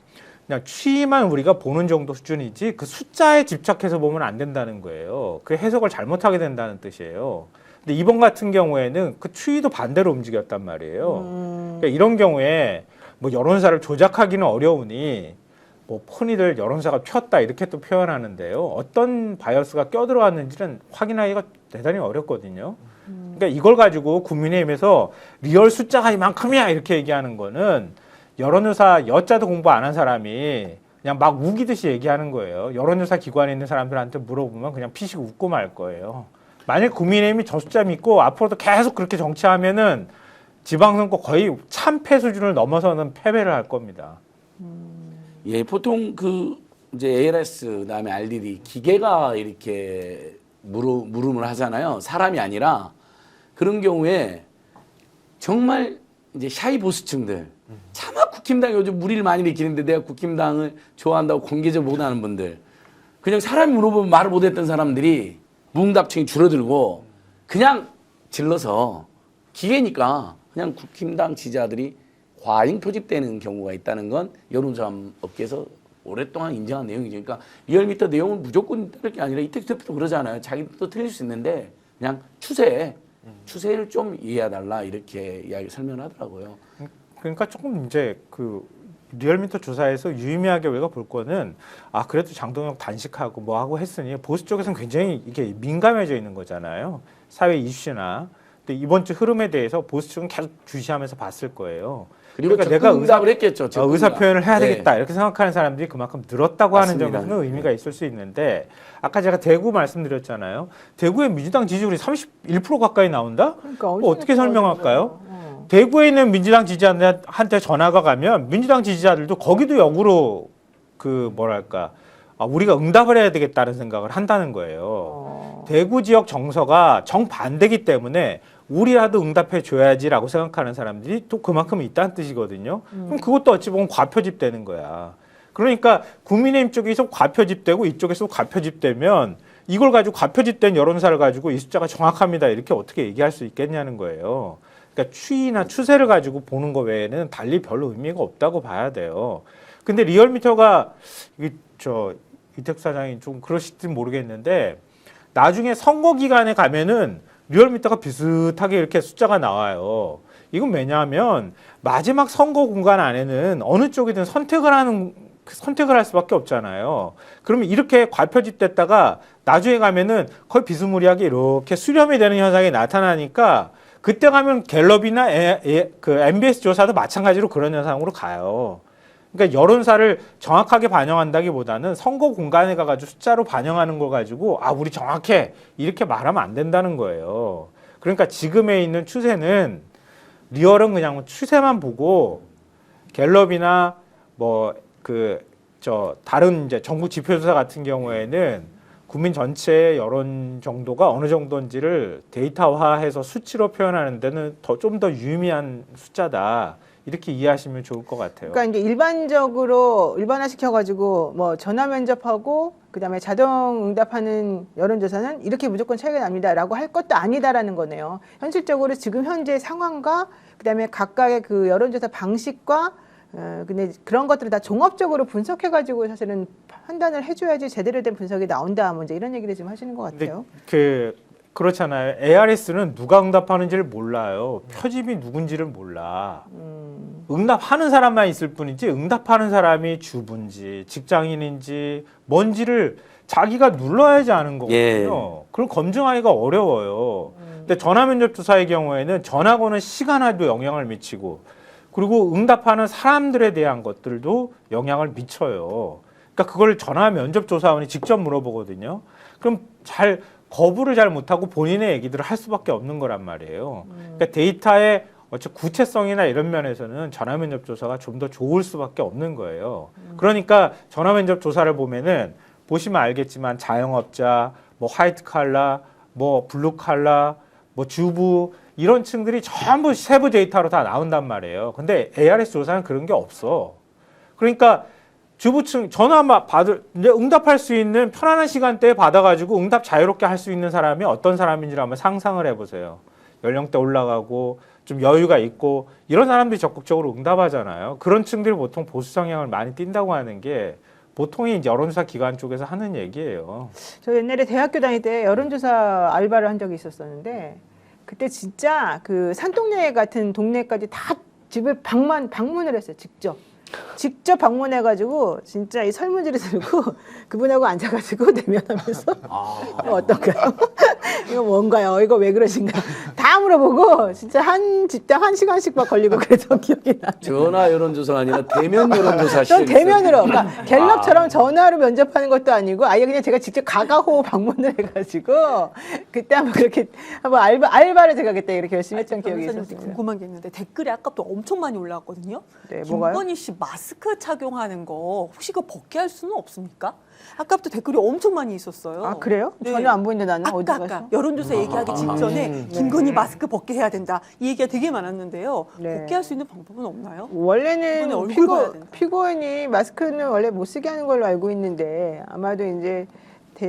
B: 그냥 추이만 우리가 보는 정도 수준이지 그 숫자에 집착해서 보면 안 된다는 거예요. 그 해석을 잘못하게 된다는 뜻이에요. 근데 이번 같은 경우에는 그 추이도 반대로 움직였단 말이에요. 그러니까 이런 경우에 뭐 여론사를 조작하기는 어려우니 뭐 폰이들 여론사가 튀었다 이렇게 또 표현하는데요. 어떤 바이어스가 껴들어왔는지는 확인하기가 대단히 어렵거든요. 그러니까 이걸 가지고 국민의힘에서 리얼 숫자가 이만큼이야 이렇게 얘기하는 거는 여론조사 여자도 공부 안 한 사람이 그냥 막 우기듯이 얘기하는 거예요. 여론조사 기관에 있는 사람들한테 물어보면 그냥 피식 웃고 말 거예요. 만약 국민의힘이 저 숫자 믿고 앞으로도 계속 그렇게 정치하면은 지방선거 거의 참패 수준을 넘어서는 패배를 할 겁니다.
E: 예, 보통 그 이제 ALS 그다음에 RDD 기계가 이렇게 물음을 하잖아요. 사람이 아니라 그런 경우에 정말 이제 샤이 보수층들 차마 국힘당 요즘 무리를 많이 일으키는데 내가 국힘당을 좋아한다고 공개적으로 못하는 분들 그냥 사람이 물어보면 말을 못했던 사람들이 무응답층이 줄어들고 그냥 질러서 기계니까 그냥 국힘당 지지자들이 과잉 표집되는 경우가 있다는 건 여론조사 업계에서 오랫동안 인정한 내용이죠. 그러니까 리얼미터 내용은 무조건 따를 게 아니라 이택 대표도 그러잖아요. 자기도 틀릴 수 있는데 그냥 추세를 좀 이해해달라 이렇게 이야기 설명을 하더라고요.
B: 그러니까 조금 이제 그 리얼미터 조사에서 유의미하게 우리가 볼 거는 그래도 장동혁 단식하고 뭐 하고 했으니 보수 쪽에서는 굉장히 이게 민감해져 있는 거잖아요. 사회 이슈나 근데 이번 주 흐름에 대해서 보수 측은 계속 주시하면서 봤을 거예요.
E: 그리고
B: 그러니까
E: 내가
B: 내가
E: 응답을 했겠죠.
B: 의사 표현을 해야
E: 네.
B: 되겠다 이렇게 생각하는 사람들이 그만큼 늘었다고
E: 맞습니다.
B: 하는 점에서는 의미가 있을 수 있는데 아까 제가 대구 말씀드렸잖아요. 대구의 민주당 지지율이 31% 가까이 나온다?
A: 그러니까
B: 어떻게 설명할까요?
A: 어.
B: 대구에 있는 민주당 지지자한테 전화가 가면 민주당 지지자들도 거기도 역으로 그 뭐랄까 우리가 응답을 해야 되겠다는 생각을 한다는 거예요. 대구 지역 정서가 정반대기 때문에 우리라도 응답해 줘야지라고 생각하는 사람들이 또 그만큼 있다는 뜻이거든요. 그럼 그것도 어찌 보면 과표집되는 거야. 그러니까 국민의힘 쪽에서 과표집되고 이쪽에서 과표집되면 이걸 가지고 과표집된 여론사를 가지고 이 숫자가 정확합니다. 이렇게 어떻게 얘기할 수 있겠냐는 거예요. 그러니까 추이나 추세를 가지고 보는 거 외에는 달리 별로 의미가 없다고 봐야 돼요. 근데 리얼미터가 이택 사장이 좀 그러실지 모르겠는데 나중에 선거 기간에 가면은 리얼미터가 비슷하게 이렇게 숫자가 나와요. 이건 왜냐하면 마지막 선거 공간 안에는 어느 쪽이든 선택을 할 수밖에 없잖아요. 그러면 이렇게 과표집됐다가 나중에 가면은 거의 비스무리하게 이렇게 수렴이 되는 현상이 나타나니까 그때 가면 갤럽이나 그 MBS 조사도 마찬가지로 그런 현상으로 가요. 그러니까 여론사를 정확하게 반영한다기보다는 선거 공간에 가가지고 숫자로 반영하는 걸 가지고 우리 정확해 이렇게 말하면 안 된다는 거예요. 그러니까 지금에 있는 추세는 리얼은 그냥 추세만 보고 갤럽이나 다른 이제 전국 지표조사 같은 경우에는 국민 전체의 여론 정도가 어느 정도인지를 데이터화해서 수치로 표현하는 데는 좀 더 유의미한 숫자다. 이렇게 이해하시면 좋을 것 같아요.
A: 그러니까 이제 일반적으로 일반화시켜가지고 뭐 전화 면접하고 그다음에 자동 응답하는 여론조사는 이렇게 무조건 차이가 납니다라고 할 것도 아니다라는 거네요. 현실적으로 지금 현재 상황과 그다음에 각각의 그 여론조사 방식과 근데 그런 것들을 다 종합적으로 분석해가지고 사실은 판단을 해줘야지 제대로 된 분석이 나온다. 뭐 이제 이런 얘기를 지금 하시는 것 같아요.
B: 그렇잖아요. ARS는 누가 응답하는지를 몰라요. 표집이 누군지를 몰라. 응답하는 사람만 있을 뿐이지 응답하는 사람이 주부인지 직장인인지 뭔지를 자기가 눌러야지 아는 거거든요.
E: 예.
B: 그걸 검증하기가 어려워요. 근데 전화면접 조사의 경우에는 전화번호 시간에도 영향을 미치고 그리고 응답하는 사람들에 대한 것들도 영향을 미쳐요. 그러니까 그걸 전화면접 조사원이 직접 물어보거든요. 그럼 거부를 잘 못하고 본인의 얘기들을 할 수밖에 없는 거란 말이에요. 그러니까 데이터의 구체성이나 이런 면에서는 전화면접 조사가 좀 더 좋을 수밖에 없는 거예요. 그러니까 전화면접 조사를 보시면 알겠지만 자영업자, 뭐 화이트 칼라, 뭐 블루 칼라, 뭐 주부 이런 층들이 전부 세부 데이터로 다 나온단 말이에요. 근데 ARS 조사는 그런 게 없어. 그러니까 주부층 전화 이제 응답할 수 있는 편안한 시간대에 받아가지고 응답 자유롭게 할 수 있는 사람이 어떤 사람인지를 한번 상상을 해보세요. 연령대 올라가고 좀 여유가 있고 이런 사람들이 적극적으로 응답하잖아요. 그런 층들이 보통 보수 성향을 많이 띈다고 하는 게 보통이 이제 여론조사 기관 쪽에서 하는 얘기예요.
A: 저 옛날에 대학교 다닐 때 여론조사 알바를 한 적이 있었었는데 그때 진짜 그 산동네 같은 동네까지 다 집을 방문을 했어요. 직접 방문해가지고 진짜 이 설문지를 들고 그분하고 앉아가지고 대면하면서 어떤가요? 이거 뭔가요? 이거 왜 그러신가요? 다 물어보고 진짜 한 집당 1시간씩 막 걸리고 그랬던 기억이 나요.
E: 전화 여론조사가 아니라 대면 여론조사
A: 전
E: 시작했어요.
A: 대면으로 그러니까 갤럽처럼 전화로 면접하는 것도 아니고 아예 그냥 제가 직접 가가호 방문을 해가지고 그때 한번 그렇게 한번 알바를 제가 그때 이렇게 열심히 했던 기억이
C: 변호사님도
A: 있었어요.
C: 궁금한 게 있는데 댓글이 아까부터 엄청 많이 올라왔거든요.
A: 네, 뭐가요?
C: 김건희 씨 마스크 착용하는 거 혹시 그거 벗게 할 수는 없습니까? 아까부터 댓글이 엄청 많이 있었어요.
A: 아 그래요?
C: 네.
A: 전혀 안 보이는데 나는 어디
C: 아까
A: 가서?
C: 여론조사 얘기하기 직전에 김건희 마스크 벗게 해야 된다 이 얘기가 되게 많았는데요.
A: 네.
C: 벗게 할 수 있는 방법은 없나요?
A: 원래는
C: 이번에 얼굴 봐야 된다.
A: 피고인이 마스크는 원래 못 쓰게 하는 걸로 알고 있는데 아마도 이제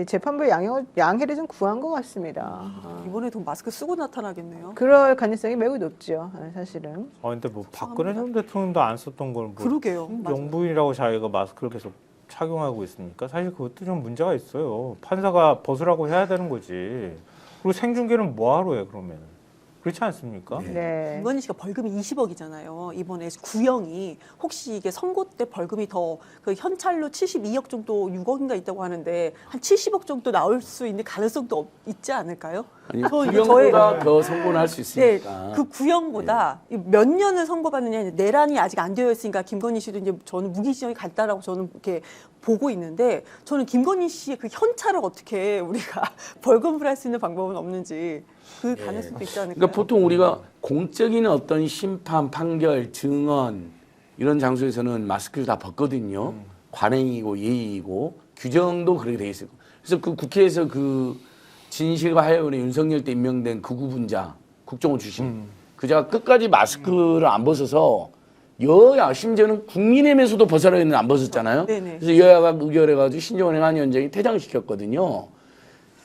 A: 재판부의 양해를 좀 구한 것 같습니다.
C: 이번에도 마스크 쓰고 나타나겠네요.
A: 그럴 가능성이 매우 높죠, 사실은.
B: 근데 뭐 박근혜 전 대통령도 안 썼던 걸 뭐
C: 그러게요. 맞아요.
B: 영부인이라고 자기가 마스크를 계속 착용하고 있으니까 사실 그것도 좀 문제가 있어요. 판사가 벗으라고 해야 되는 거지. 그리고 생중계는 뭐하러 해 그러면? 그렇지 않습니까?
A: 네.
C: 김건희 씨가 벌금이 20억이잖아요. 이번에 구형이 혹시 이게 선고 때 벌금이 더 그 현찰로 72억 정도 6억인가 있다고 하는데 한 70억 정도 나올 수 있는 가능성도 있지 않을까요?
E: 아니,
C: 저 이거
E: 구형보다 더 선고를 할 수
C: 네,
E: 있으니까.
C: 그 구형보다 몇 년을 선고받느냐 내란이 아직 안 되어 있으니까 김건희 씨도 이제 저는 무기징역이 간다라고 저는 이렇게 보고 있는데 저는 김건희 씨의 그 현찰을 어떻게 우리가 벌금을 할 수 있는 방법은 없는지 그 가능성도 있지 않을까요?
E: 그러니까 보통 우리가 공적인 어떤 심판, 판결, 증언 이런 장소에서는 마스크를 다 벗거든요. 관행이고 예의이고 규정도 그렇게 돼 있어요. 그래서 그 국회에서 그 진실과 하야원의 윤석열 때 임명된 극우분자 국정원 출신 그자가 끝까지 마스크를 안 벗어서 여야 심지어는 국민의힘에서도 벗으라 했는데 안 벗었잖아요.
C: 네네.
E: 그래서 여야가 의결해가지고 신정원 행안위원장이 퇴장시켰거든요.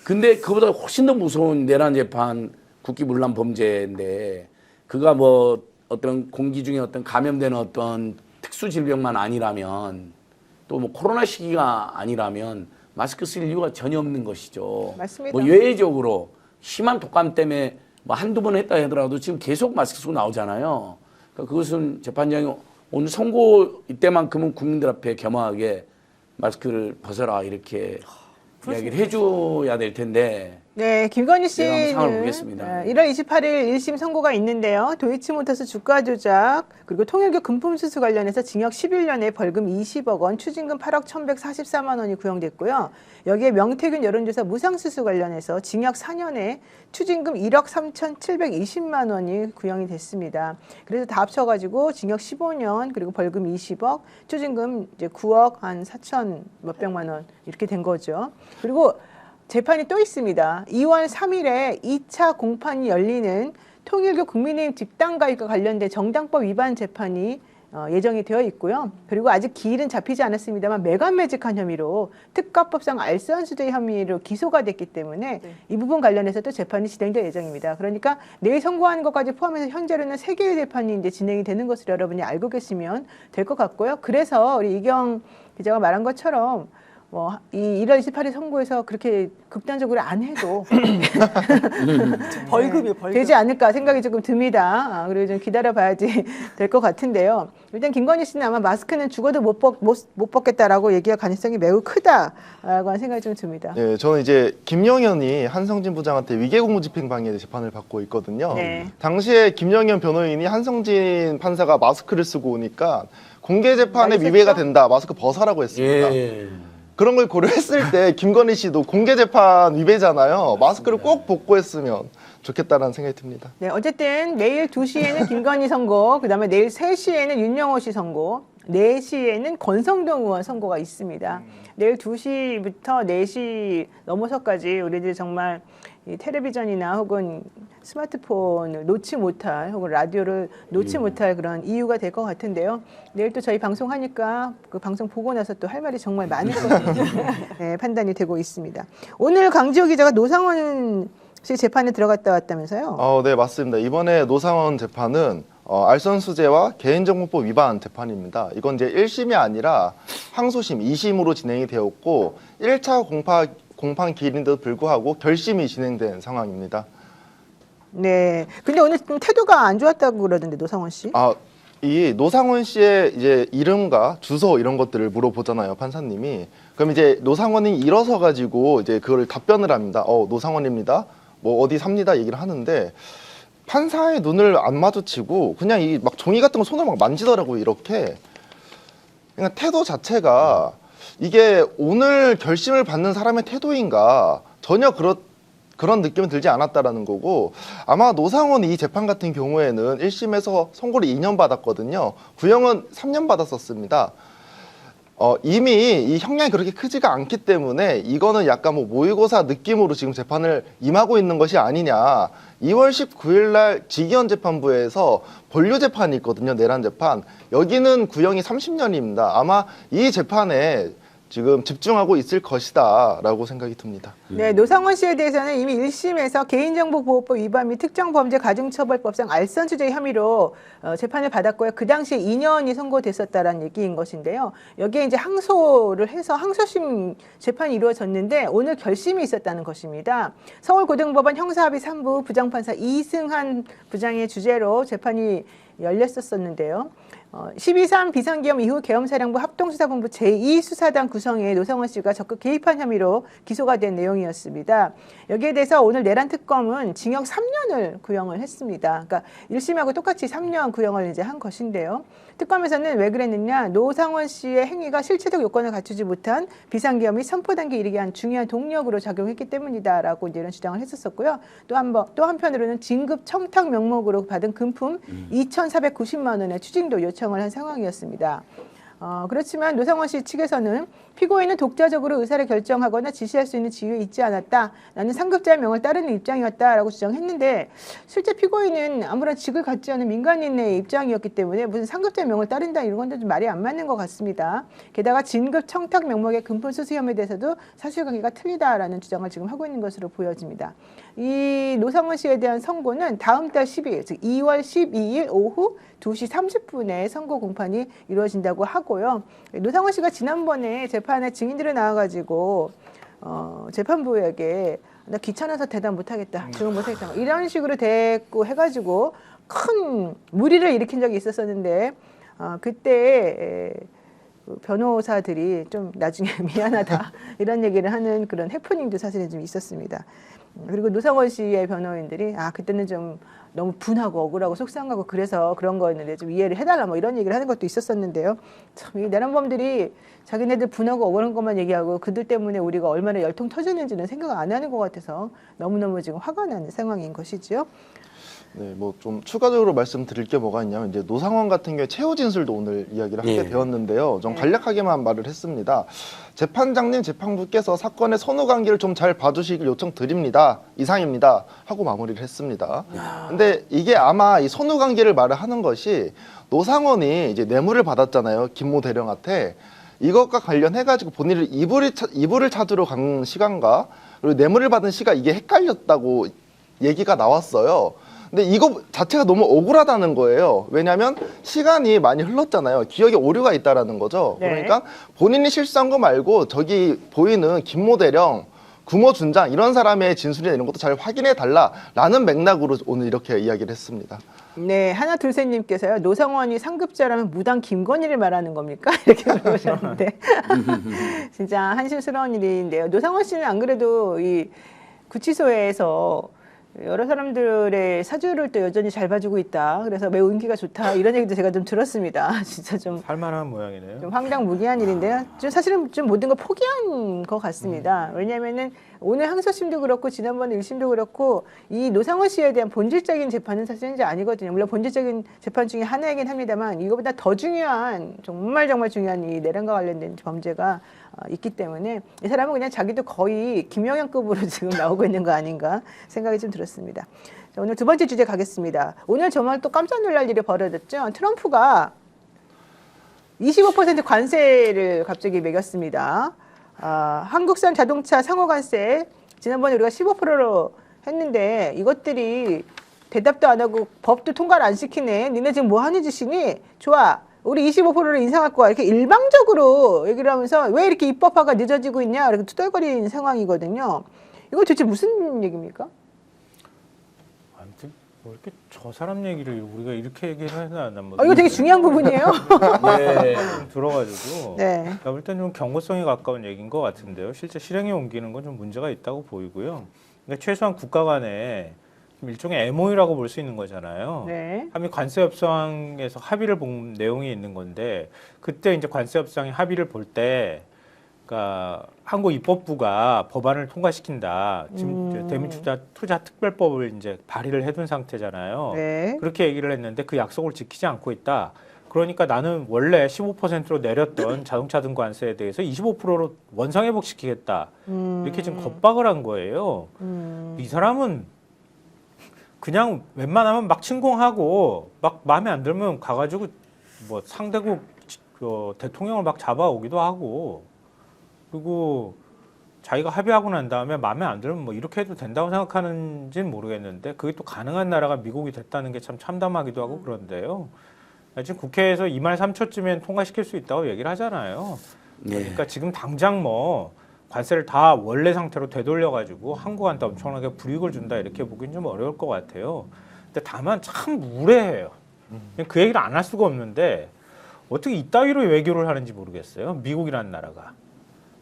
E: 근데 그보다 훨씬 더 무서운 내란 재판 국기문란 범죄인데 그가 뭐 어떤 공기 중에 어떤 감염되는 어떤 특수 질병만 아니라면 또 뭐 코로나 시기가 아니라면 마스크 쓸 이유가 전혀 없는 것이죠.
A: 맞습니다.
E: 뭐 예외적으로 심한 독감 때문에 뭐 한두 번 했다 하더라도 지금 계속 마스크 쓰고 나오잖아요. 그러니까 그것은 재판장이 오늘 선고 이때만큼은 국민들 앞에 겸허하게 마스크를 벗어라 이렇게 이야기를 해줘야 될 텐데
A: 네, 김건희
E: 내가 한번 상황을
A: 씨는
E: 보겠습니다.
A: 1월 28일 1심 선고가 있는데요. 도이치모터스 주가 조작 그리고 통일교 금품 수수 관련해서 징역 11년에 벌금 20억 원, 추징금 8억 1,144만 원이 구형됐고요. 여기에 명태균 여론조사 무상수수 관련해서 징역 4년에 추징금 1억 3,720만 원이 구형이 됐습니다. 그래서 다 합쳐가지고 징역 15년 그리고 벌금 20억, 추징금 이제 9억 한 4천 몇백만 원 이렇게 된 거죠. 그리고 재판이 또 있습니다. 2월 3일에 2차 공판이 열리는 통일교 국민의힘 집단 가입과 관련된 정당법 위반 재판이 예정이 되어 있고요. 그리고 아직 기일은 잡히지 않았습니다만 매각매직한 혐의로 특가법상 알선수재 혐의로 기소가 됐기 때문에
C: 네.
A: 이 부분 관련해서 또 재판이 진행될 예정입니다. 그러니까 내일 선고하는 것까지 포함해서 현재로는 3개의 재판이 이제 진행이 되는 것을 여러분이 알고 계시면 될 것 같고요. 그래서 우리 이경 기자가 말한 것처럼 뭐 이 1월 28일 선고에서 그렇게 극단적으로 안 해도
C: 벌금이요, 벌금.
A: 되지 않을까 생각이 조금 듭니다. 그리고 좀 기다려봐야지 될 것 같은데요. 일단 김건희 씨는 아마 마스크는 죽어도 못 벗겠다라고 얘기할 가능성이 매우 크다라고 하는 생각이 좀 듭니다.
D: 네, 저는 이제 김영현이 한성진 부장한테 위계공무집행방해 재판을 받고 있거든요.
A: 네.
D: 당시에 김영현 변호인이 한성진 판사가 마스크를 쓰고 오니까 공개 재판에
A: 많이
D: 위배가
A: 썼죠?
D: 된다. 마스크 벗어라고 했습니다.
E: 예.
D: 그런 걸 고려했을 때 김건희 씨도 공개 재판 위배잖아요. 마스크를 꼭 벗고 했으면 좋겠다라는 생각이 듭니다.
A: 네, 어쨌든 내일 2시에는 김건희 선고, 그다음에 내일 3시에는 윤영호 씨 선고, 4시에는 권성동 의원 선고가 있습니다. 내일 2시부터 4시 넘어서까지 우리들 정말 이 텔레비전이나 혹은 스마트폰을 놓지 못할 혹은 라디오를 놓지 못할 그런 이유가 될 것 같은데요. 내일 또 저희 방송하니까 그 방송 보고 나서 또 할 말이 정말 많을 것으로 네, 판단이 되고 있습니다. 오늘 강지호 기자가 노상원 씨 재판에 들어갔다 왔다면서요?
D: 네, 맞습니다. 이번에 노상원 재판은 알선수재와 개인정보법 위반 재판입니다. 이건 이제 1심이 아니라 항소심 2심으로 진행이 되었고 1차 공판 기일인데도 불구하고 결심이 진행된 상황입니다.
A: 네. 근데 오늘 좀 태도가 안 좋았다고 그러던데 노상원 씨?
D: 이 노상원 씨의 이제 이름과 주소 이런 것들을 물어보잖아요, 판사님이. 그럼 이제 노상원이 일어서 가지고 이제 그걸 답변을 합니다. 노상원입니다. 뭐 어디 삽니다. 얘기를 하는데 판사의 눈을 안 마주치고 그냥 이 막 종이 같은 거 손으로 막 만지더라고요, 이렇게. 그냥 태도 자체가 이게 오늘 결심을 받는 사람의 태도인가 전혀 그런 느낌은 들지 않았다라는 거고 아마 노상원 이 재판 같은 경우에는 1심에서 선고를 2년 받았거든요. 구형은 3년 받았었습니다. 이미 이 형량이 그렇게 크지가 않기 때문에 이거는 약간 뭐 모의고사 느낌으로 지금 재판을 임하고 있는 것이 아니냐. 2월 19일 날 지기현 재판부에서 본류 재판이 있거든요. 내란 재판. 여기는 구형이 30년입니다. 아마 이 재판에 지금 집중하고 있을 것이다라고 생각이 듭니다.
A: 네, 노상원 씨에 대해서는 이미 1심에서 개인정보보호법 위반 및 특정범죄 가중처벌법상 알선추재 혐의로 재판을 받았고요. 그 당시에 2년이 선고됐었다라는 얘기인 것인데요. 여기에 이제 항소를 해서 항소심 재판이 이루어졌는데 오늘 결심이 있었다는 것입니다. 서울고등법원 형사합의 3부 부장판사 이승한 부장의 주재로 재판이 열렸었는데요. 12.3 비상계엄 이후 계엄사령부 합동수사본부 제2수사단 구성에 노상원 씨가 적극 개입한 혐의로 기소가 된 내용이었습니다. 여기에 대해서 오늘 내란 특검은 징역 3년을 구형을 했습니다. 그러니까 1심하고 똑같이 3년 구형을 이제 한 것인데요. 특검에서는 왜 그랬느냐? 노상원 씨의 행위가 실체적 요건을 갖추지 못한 비상계엄이 선포 단계에 이르게 한 중요한 동력으로 작용했기 때문이다라고 이제 이런 주장을 했었었고요. 또 한편으로는 진급 청탁 명목으로 받은 금품 2,490만 원의 추징도 요청을 한 상황이었습니다. 그렇지만 노상원 씨 측에서는 피고인은 독자적으로 의사를 결정하거나 지시할 수 있는 지위에 있지 않았다. 나는 상급자의 명을 따르는 입장이었다라고 주장했는데 실제 피고인은 아무런 직을 갖지 않은 민간인의 입장이었기 때문에 무슨 상급자의 명을 따른다 이런 건 좀 말이 안 맞는 것 같습니다. 게다가 진급 청탁 명목의 금품 수수 혐의에 대해서도 사실관계가 틀리다라는 주장을 지금 하고 있는 것으로 보여집니다. 이 노상원 씨에 대한 선고는 다음 달 12일, 즉 2월 12일 오후 2시 30분에 선고 공판이 이루어진다고 하고요. 노상원 씨가 지난번에 재판에 증인들이 나와가지고 재판부에게 나 귀찮아서 대답 못하겠다, 증언 못하겠다 이런 식으로 대꾸 해가지고 큰 무리를 일으킨 적이 있었었는데 그때 변호사들이 좀 나중에 미안하다 이런 얘기를 하는 그런 해프닝도 사실은 좀 있었습니다. 그리고 노상원 씨의 변호인들이 그때는 좀 너무 분하고 억울하고 속상하고 그래서 그런 거였는데 좀 이해를 해달라 뭐 이런 얘기를 하는 것도 있었었는데요. 참 이 내란범들이 자기네들 분하고 억울한 것만 얘기하고 그들 때문에 우리가 얼마나 열통 터졌는지는 생각 안 하는 것 같아서 너무너무 지금 화가 나는 상황인 것이지요.
D: 네, 뭐 좀 추가적으로 말씀드릴 게 뭐가 있냐면 이제 노상원 같은 경우에 최후 진술도 오늘 이야기를 하게
E: 예.
D: 되었는데요. 좀 간략하게만 말을 했습니다. 재판장님, 재판부께서 사건의 선후관계를 좀 잘 봐주시길 요청드립니다. 이상입니다. 하고 마무리를 했습니다. 근데 이게 아마 이 선후관계를 말을 하는 것이 노상원이 이제 뇌물을 받았잖아요. 김모 대령한테. 이것과 관련해가지고 본인을 이불을 찾으러 간 시간과 그리고 뇌물을 받은 시가 이게 헷갈렸다고 얘기가 나왔어요. 근데 이거 자체가 너무 억울하다는 거예요. 왜냐하면 시간이 많이 흘렀잖아요. 기억에 오류가 있다라는 거죠.
A: 네.
D: 그러니까 본인이 실수한 거 말고 저기 보이는 김모 대령, 구모 준장 이런 사람의 진술이나 이런 것도 잘 확인해 달라라는 맥락으로 오늘 이렇게 이야기를 했습니다.
A: 네, 하나 둘셋님께서요. 노상원이 상급자라면 무당 김건희를 말하는 겁니까? 이렇게 물어보셨는데 진짜 한심스러운 일인데요. 노상원 씨는 안 그래도 이 구치소에서 여러 사람들의 사주를 또 여전히 잘 봐주고 있다. 그래서 매우 운기가 좋다. 이런 얘기도 제가 좀 들었습니다. 진짜 좀
B: 살만한 모양이네요.
A: 좀 황당무계한 일인데요. 좀 사실은 좀 모든 걸 포기한 것 같습니다. 왜냐하면은 오늘 항소심도 그렇고 지난번에 1심도 그렇고 이 노상원 씨에 대한 본질적인 재판은 사실은 이제 아니거든요. 물론 본질적인 재판 중에 하나이긴 합니다만 이거보다 더 중요한 정말 중요한 이 내란과 관련된 범죄가 있기 때문에 이 사람은 그냥 자기도 거의 김영현급으로 지금 나오고 있는 거 아닌가 생각이 좀 들었습니다. 자, 오늘 두 번째 주제 가겠습니다. 오늘 정말 또 깜짝 놀랄 일이 벌어졌죠. 트럼프가 25% 관세를 갑자기 매겼습니다. 한국산 자동차 상호관세 지난번에 우리가 15%로 했는데 이것들이 대답도 안 하고 법도 통과를 안 시키네. 니네 지금 뭐 하는 짓이니? 좋아. 우리 25%를 인상할 거야. 이렇게 일방적으로 얘기를 하면서 왜 이렇게 입법화가 늦어지고 있냐. 이렇게 투덜거리는 상황이거든요. 이거 도대체 무슨 얘기입니까?
B: 아무튼 뭐 이렇게 저 사람 얘기를 우리가 이렇게 얘기를 해서 뭐
A: 이거 되게 중요한 부분이에요.
B: 네, 좀 들어가지고
A: 네.
B: 제가 볼 때는 좀 경고성에 가까운 얘기인 것 같은데요. 실제 실행에 옮기는 건 좀 문제가 있다고 보이고요. 그러니까 최소한 국가 간에 좀 일종의 MOU라고 볼 수 있는 거잖아요.
A: 네.
B: 한미 관세 협상에서 합의를 본 내용이 있는 건데 그때 이제 관세 협상의 합의를 볼 때 그러니까 한국 입법부가 법안을 통과시킨다. 지금 이제 대미투자 특별법을 이제 발의를 해둔 상태잖아요.
A: 네.
B: 그렇게 얘기를 했는데 그 약속을 지키지 않고 있다. 그러니까 나는 원래 15%로 내렸던 자동차 등 관세에 대해서 25%로 원상회복시키겠다. 이렇게 지금 겁박을 한 거예요. 이 사람은 그냥 웬만하면 막 침공하고 막 마음에 안 들면 가가지고 뭐 상대국 대통령을 막 잡아오기도 하고 그리고 자기가 합의하고 난 다음에 마음에 안 들면 뭐 이렇게 해도 된다고 생각하는지는 모르겠는데 그게 또 가능한 나라가 미국이 됐다는 게 참 참담하기도 하고 그런데요. 지금 국회에서 2말 3초쯤엔 통과시킬 수 있다고 얘기를 하잖아요. 그러니까 지금 당장 뭐 관세를 다 원래 상태로 되돌려가지고 한국한테 엄청나게 불이익을 준다 이렇게 보기는 좀 어려울 것 같아요. 근데 다만 참 무례해요. 그 얘기를 안 할 수가 없는데 어떻게 이따위로 외교를 하는지 모르겠어요. 미국이라는 나라가.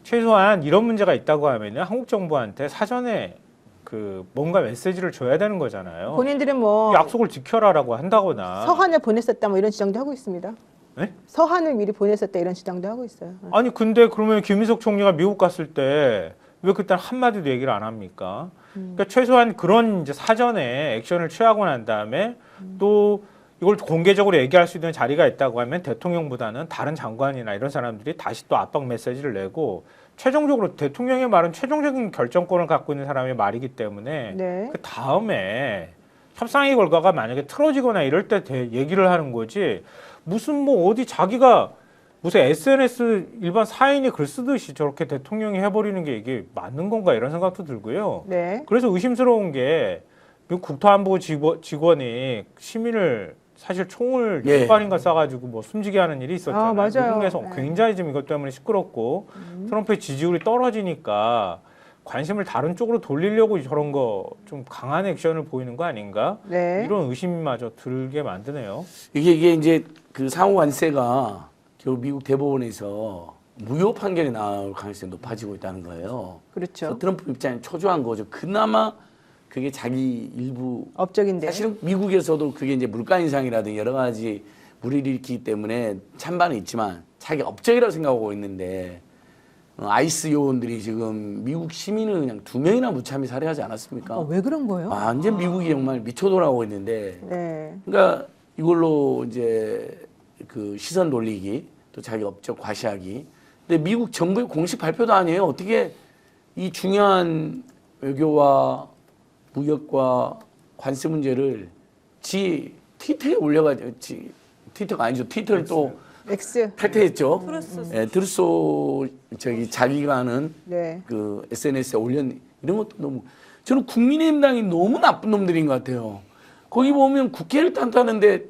B: 최소한 이런 문제가 있다고 하면 한국 정부한테 사전에 그 뭔가 메시지를 줘야 되는 거잖아요.
A: 본인들은 뭐
B: 약속을 지켜라라고 한다거나.
A: 서한을 보냈었다 뭐 이런 주장도 하고 있습니다.
B: 네?
A: 서한을 미리 보냈었다 이런 주장도 하고 있어요.
B: 아니 근데 그러면 김인석 총리가 미국 갔을 때 왜 그때 한마디도 얘기를 안 합니까? 그러니까 최소한 그런 이제 사전에 액션을 취하고 난 다음에 또 이걸 공개적으로 얘기할 수 있는 자리가 있다고 하면 대통령보다는 다른 장관이나 이런 사람들이 다시 또 압박 메시지를 내고 최종적으로 대통령의 말은 최종적인 결정권을 갖고 있는 사람의 말이기 때문에
A: 네.
B: 그 다음에 협상의 결과가 만약에 틀어지거나 이럴 때 얘기를 하는 거지 무슨 뭐 어디 자기가 무슨 SNS 일반 사인이 글 쓰듯이 저렇게 대통령이 해버리는 게 이게 맞는 건가 이런 생각도 들고요.
A: 네.
B: 그래서 의심스러운 게 미국 국토안보 직원이 시민을 사실 총을
E: 예.
B: 10발인가 쏴가지고 뭐 숨지게 하는 일이 있었잖아요.
A: 아, 맞아요.
B: 미국에서
A: 네.
B: 굉장히 지금 이것 때문에 시끄럽고 트럼프의 지지율이 떨어지니까 관심을 다른 쪽으로 돌리려고 저런 거 좀 강한 액션을 보이는 거 아닌가?
A: 네.
B: 이런 의심마저 들게 만드네요.
E: 이게 이제 그 상호 관세가 결국 미국 대법원에서 무효 판결이 나올 가능성이 높아지고 있다는 거예요.
A: 그렇죠.
E: 그래서 트럼프 입장이 초조한 거죠. 그나마 그게 자기 일부
A: 업적인데.
E: 사실은 미국에서도 그게 이제 물가 인상이라든지 여러 가지 무리를 일으키기 때문에 찬반은 있지만 자기 업적이라고 생각하고 있는데 아이스 요원들이 지금 미국 시민을 그냥 2명이나 무참히 살해하지 않았습니까?
A: 왜 그런 거예요?
E: 완전 미국이 정말 미쳐 돌아가고 있는데
A: 네.
E: 그러니까 이걸로 이제 그 시선 돌리기 또 자기 업적 과시하기. 근데 미국 정부의 공식 발표도 아니에요. 어떻게 이 중요한 외교와 무역과 관세 문제를 지 트위터에 올려가지고 트위터가 아니죠. 트위터를 또
A: X.
E: 탈퇴했죠.
C: 트루스.
E: 예, 트루소 저기 자기가 하는
A: 네.
E: 그 SNS에 올린 이런 것도 너무 저는 국민의힘당이 너무 나쁜 놈들인 것 같아요. 거기 보면 국회를 탓하는데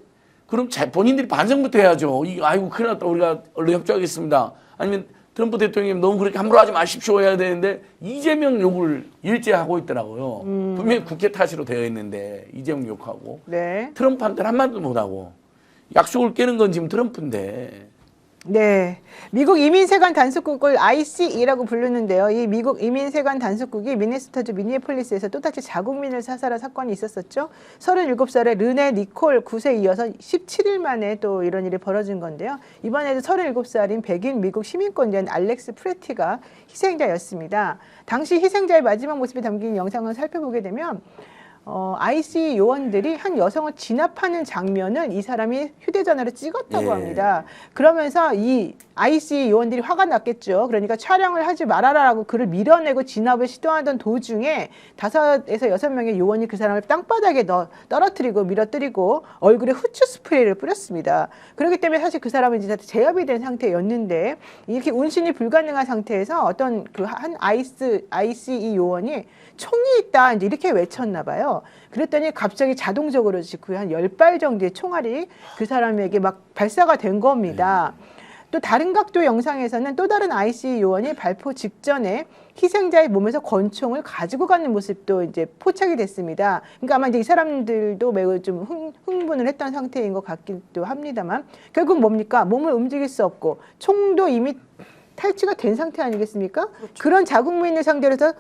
E: 그럼 본인들이 반성부터 해야죠. 아이고 큰일 났다. 우리가 얼른 협조하겠습니다. 아니면 트럼프 대통령님 너무 그렇게 함부로 하지 마십시오 해야 되는데 이재명 욕을 일제하고 있더라고요. 분명히 국회 탓으로 되어 있는데 이재명 욕하고
A: 네.
E: 트럼프한테는 한마디도 못하고 약속을 깨는 건 지금 트럼프인데
A: 네. 미국 이민세관 단속국을 ICE라고 부르는데요. 이 미국 이민세관 단속국이 미네소타주 미니애폴리스에서 또다시 자국민을 사살한 사건이 있었었죠. 37살의 르네 니콜 9세에 이어서 17일 만에 또 이런 일이 벌어진 건데요. 이번에도 37살인 백인 미국 시민권자인 알렉스 프레티가 희생자였습니다. 당시 희생자의 마지막 모습이 담긴 영상을 살펴보게 되면 IC 요원들이 한 여성을 진압하는 장면을 이 사람이 휴대전화로 찍었다고
E: 예.
A: 합니다. 그러면서 이 IC 요원들이 화가 났겠죠. 그러니까 촬영을 하지 말아라라고 그를 밀어내고 진압을 시도하던 도중에 5에서 6명의 요원이 그 사람을 땅바닥에 떨어뜨리고 밀어뜨리고 얼굴에 후추 스프레이를 뿌렸습니다. 그렇기 때문에 사실 그 사람은 이제 제압이 된 상태였는데 이렇게 운신이 불가능한 상태에서 어떤 그 한 ICE 요원이 총이 있다 이제 이렇게 외쳤나 봐요. 그랬더니 갑자기 자동적으로 그 한 10발 정도의 총알이 그 사람에게 막 발사가 된 겁니다. 또 다른 각도 영상에서는 또 다른 IC 요원이 발포 직전에 희생자의 몸에서 권총을 가지고 가는 모습도 이제 포착이 됐습니다. 그러니까 아마 이제 이 사람들도 매우 좀 흥분을 했던 상태인 것 같기도 합니다만 결국 뭡니까? 몸을 움직일 수 없고 총도 이미 탈취가 된 상태 아니겠습니까?
C: 그렇죠.
A: 그런 자국민을 상대로 해서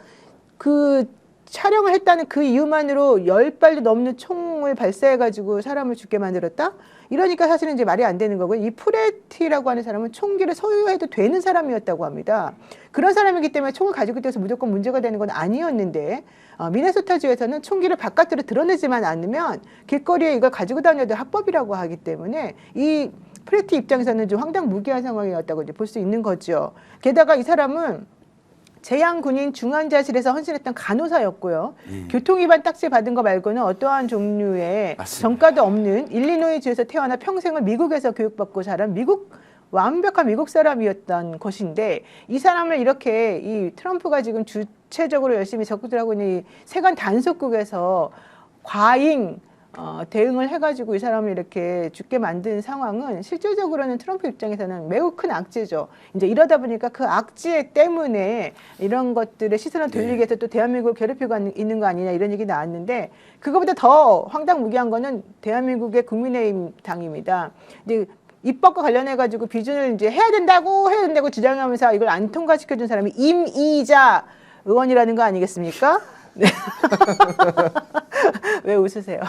A: 그 촬영을 했다는 그 이유만으로 10발도 넘는 총을 발사해가지고 사람을 죽게 만들었다? 이러니까 사실은 이제 말이 안 되는 거고요. 이 프레티라고 하는 사람은 총기를 소유해도 되는 사람이었다고 합니다. 그런 사람이기 때문에 총을 가지고 있어서 무조건 문제가 되는 건 아니었는데 미네소타주에서는 총기를 바깥으로 드러내지만 않으면 길거리에 이걸 가지고 다녀도 합법이라고 하기 때문에 이 프레티 입장에서는 좀 황당무계한 상황이었다고 이제 볼 수 있는 거죠. 게다가 이 사람은 재향군인 중환자실에서 헌신했던 간호사였고요. 교통위반 딱지 받은 거 말고는 어떠한 종류의
E: 맞습니다.
A: 전과도 없는 일리노이주에서 태어나 평생을 미국에서 교육받고 자란 미국 완벽한 미국 사람이었던 것인데 이 사람을 이렇게 이 트럼프가 지금 주체적으로 열심히 적극들하고 있는 이 세관 단속국에서 과잉 대응을 해가지고 이 사람을 이렇게 죽게 만든 상황은 실질적으로는 트럼프 입장에서는 매우 큰 악재죠. 이제 이러다 보니까 그 악재 때문에 이런 것들의 시선을 돌리기 위해서 또 대한민국을 괴롭히고 있는 거 아니냐 이런 얘기 나왔는데 그거보다 더 황당무계한 거는 대한민국의 국민의힘 당입니다. 이제 입법과 관련해 가지고 비준을 이제 해야 된다고 주장하면서 이걸 안 통과시켜준 사람이 임이자 의원이라는 거 아니겠습니까? 네. 왜 웃으세요?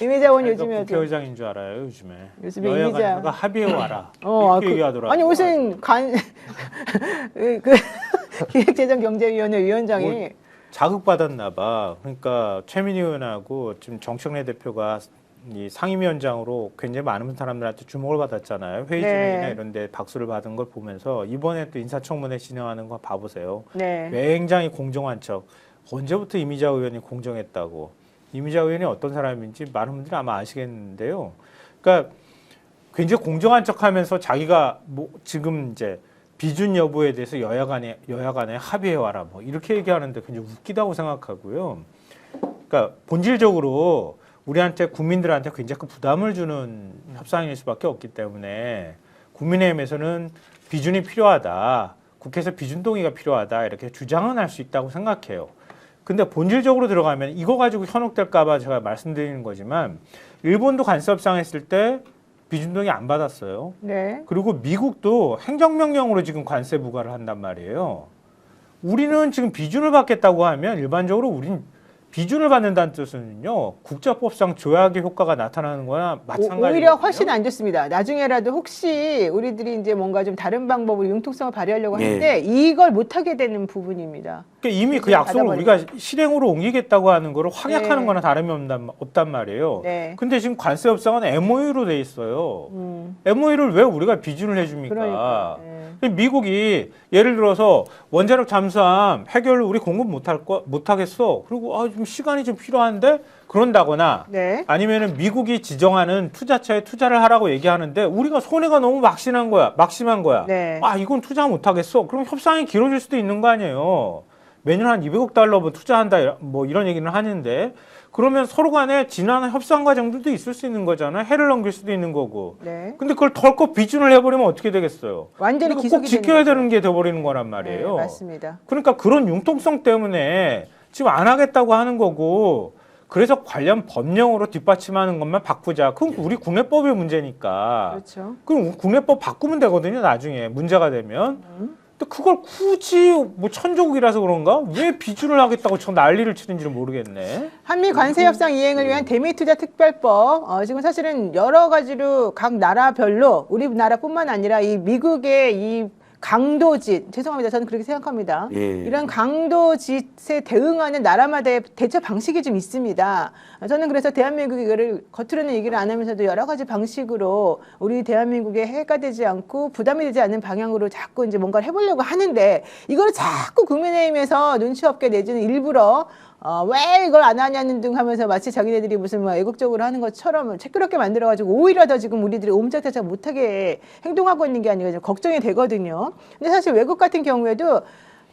A: 이미자 의원 요즘에
B: 국회의장인 줄 알아요 요즘에.
A: 요즘에
B: 여야가 합의해 와라. 이렇게 얘기하더라고요.
A: 아니 무슨 그 기획재정경제위원회 위원장이
B: 뭐 자극받았나 봐. 그러니까 최민희 의원하고 지금 정청래 대표가 이 상임위원장으로 굉장히 많은 사람들한테 주목을 받았잖아요. 회의 진행이나
A: 네.
B: 이런 데 박수를 받은 걸 보면서 이번에 또 인사청문회 진행하는 거 봐보세요.
A: 네.
B: 굉장히 공정한 척. 언제부터 이미자 의원이 공정했다고. 이미자 의원이 어떤 사람인지 많은 분들이 아마 아시겠는데요. 그러니까 굉장히 공정한 척하면서 자기가 뭐 지금 이제 비준 여부에 대해서 여야 간에 합의해 와라 뭐 이렇게 얘기하는데 굉장히 웃기다고 생각하고요. 그러니까 본질적으로 우리한테 국민들한테 굉장히 큰 부담을 주는 협상일 수밖에 없기 때문에 국민의힘에서는 비준이 필요하다. 국회에서 비준 동의가 필요하다. 이렇게 주장은 할 수 있다고 생각해요. 근데 본질적으로 들어가면 이거 가지고 현혹될까 봐 제가 말씀드리는 거지만 일본도 관세 협상했을 때 비준 동의 안 받았어요.
A: 네.
B: 그리고 미국도 행정명령으로 지금 관세 부과를 한단 말이에요. 우리는 지금 비준을 받겠다고 하면 일반적으로 우린 비준을 받는다는 뜻은요. 국제법상 조약의 효과가 나타나는 거나 마찬가지예요.
A: 오히려 훨씬 안 좋습니다. 나중에라도 혹시 우리들이 이제 뭔가 좀 다른 방법으로 융통성을 발휘하려고 하는데 이걸 못하게 되는 부분입니다.
B: 그러니까 이미 그 약속을 우리가 실행으로 옮기겠다고 하는 거를 확약하는
A: 네.
B: 거나 다름이 없단 말이에요.
A: 네.
B: 근데 지금 관세 협상은 MOU로 돼 있어요. MOU를 왜 우리가 비준을 해줍니까?
A: 그러니까. 네.
B: 미국이 예를 들어서 원자력 잠수함 해결을 우리 공급 못하겠어. 그리고 좀 시간이 좀 필요한데 그런다거나
A: 네.
B: 아니면은 미국이 지정하는 투자처에 투자를 하라고 얘기하는데 우리가 손해가 너무 막심한 거야.
A: 네.
B: 이건 투자 못하겠어. 그럼 협상이 길어질 수도 있는 거 아니에요. 매년 한 200억 달러 뭐 투자한다 뭐 이런 얘기는 하는데 그러면 서로 간에 지난 협상 과정들도 있을 수 있는 거잖아요. 해를 넘길 수도 있는 거고.
A: 네.
B: 근데 그걸 덜컥 비준을 해버리면 어떻게 되겠어요?
A: 완전히
B: 꼭
A: 기속이
B: 지켜야
A: 되는
B: 되는 게 돼버리는 거란 말이에요.
A: 네, 맞습니다.
B: 그러니까 그런 융통성 때문에 지금 안 하겠다고 하는 거고 그래서 관련 법령으로 뒷받침하는 것만 바꾸자. 그건 우리 국내법의 문제니까.
A: 그렇죠.
B: 그럼 국내법 바꾸면 되거든요. 나중에 문제가 되면. 근데 그걸 굳이 뭐 천조국이라서 그런가? 왜 비준을 하겠다고 저 난리를 치는지를 모르겠네.
A: 한미 관세 협상 이행을 위한 대미 투자 특별법 지금 사실은 여러 가지로 각 나라별로 우리나라뿐만 아니라 이 미국의 이 강도짓 죄송합니다. 저는 그렇게 생각합니다.
E: 예.
A: 이런 강도짓에 대응하는 나라마다의 대처 방식이 좀 있습니다. 저는 그래서 대한민국이 이거를 겉으로는 얘기를 안 하면서도 여러 가지 방식으로 우리 대한민국에 해가 되지 않고 부담이 되지 않는 방향으로 자꾸 이제 뭔가를 해보려고 하는데 이걸 자꾸 국민의힘에서 눈치 없게 내지는 일부러 왜 이걸 안 하냐는 등 하면서 마치 자기네들이 무슨 뭐 애국적으로 하는 것처럼 체끄럽게 만들어가지고 오히려 더 지금 우리들이 옴짝달짝 못하게 행동하고 있는 게 아니라 좀 걱정이 되거든요. 근데 사실 외국 같은 경우에도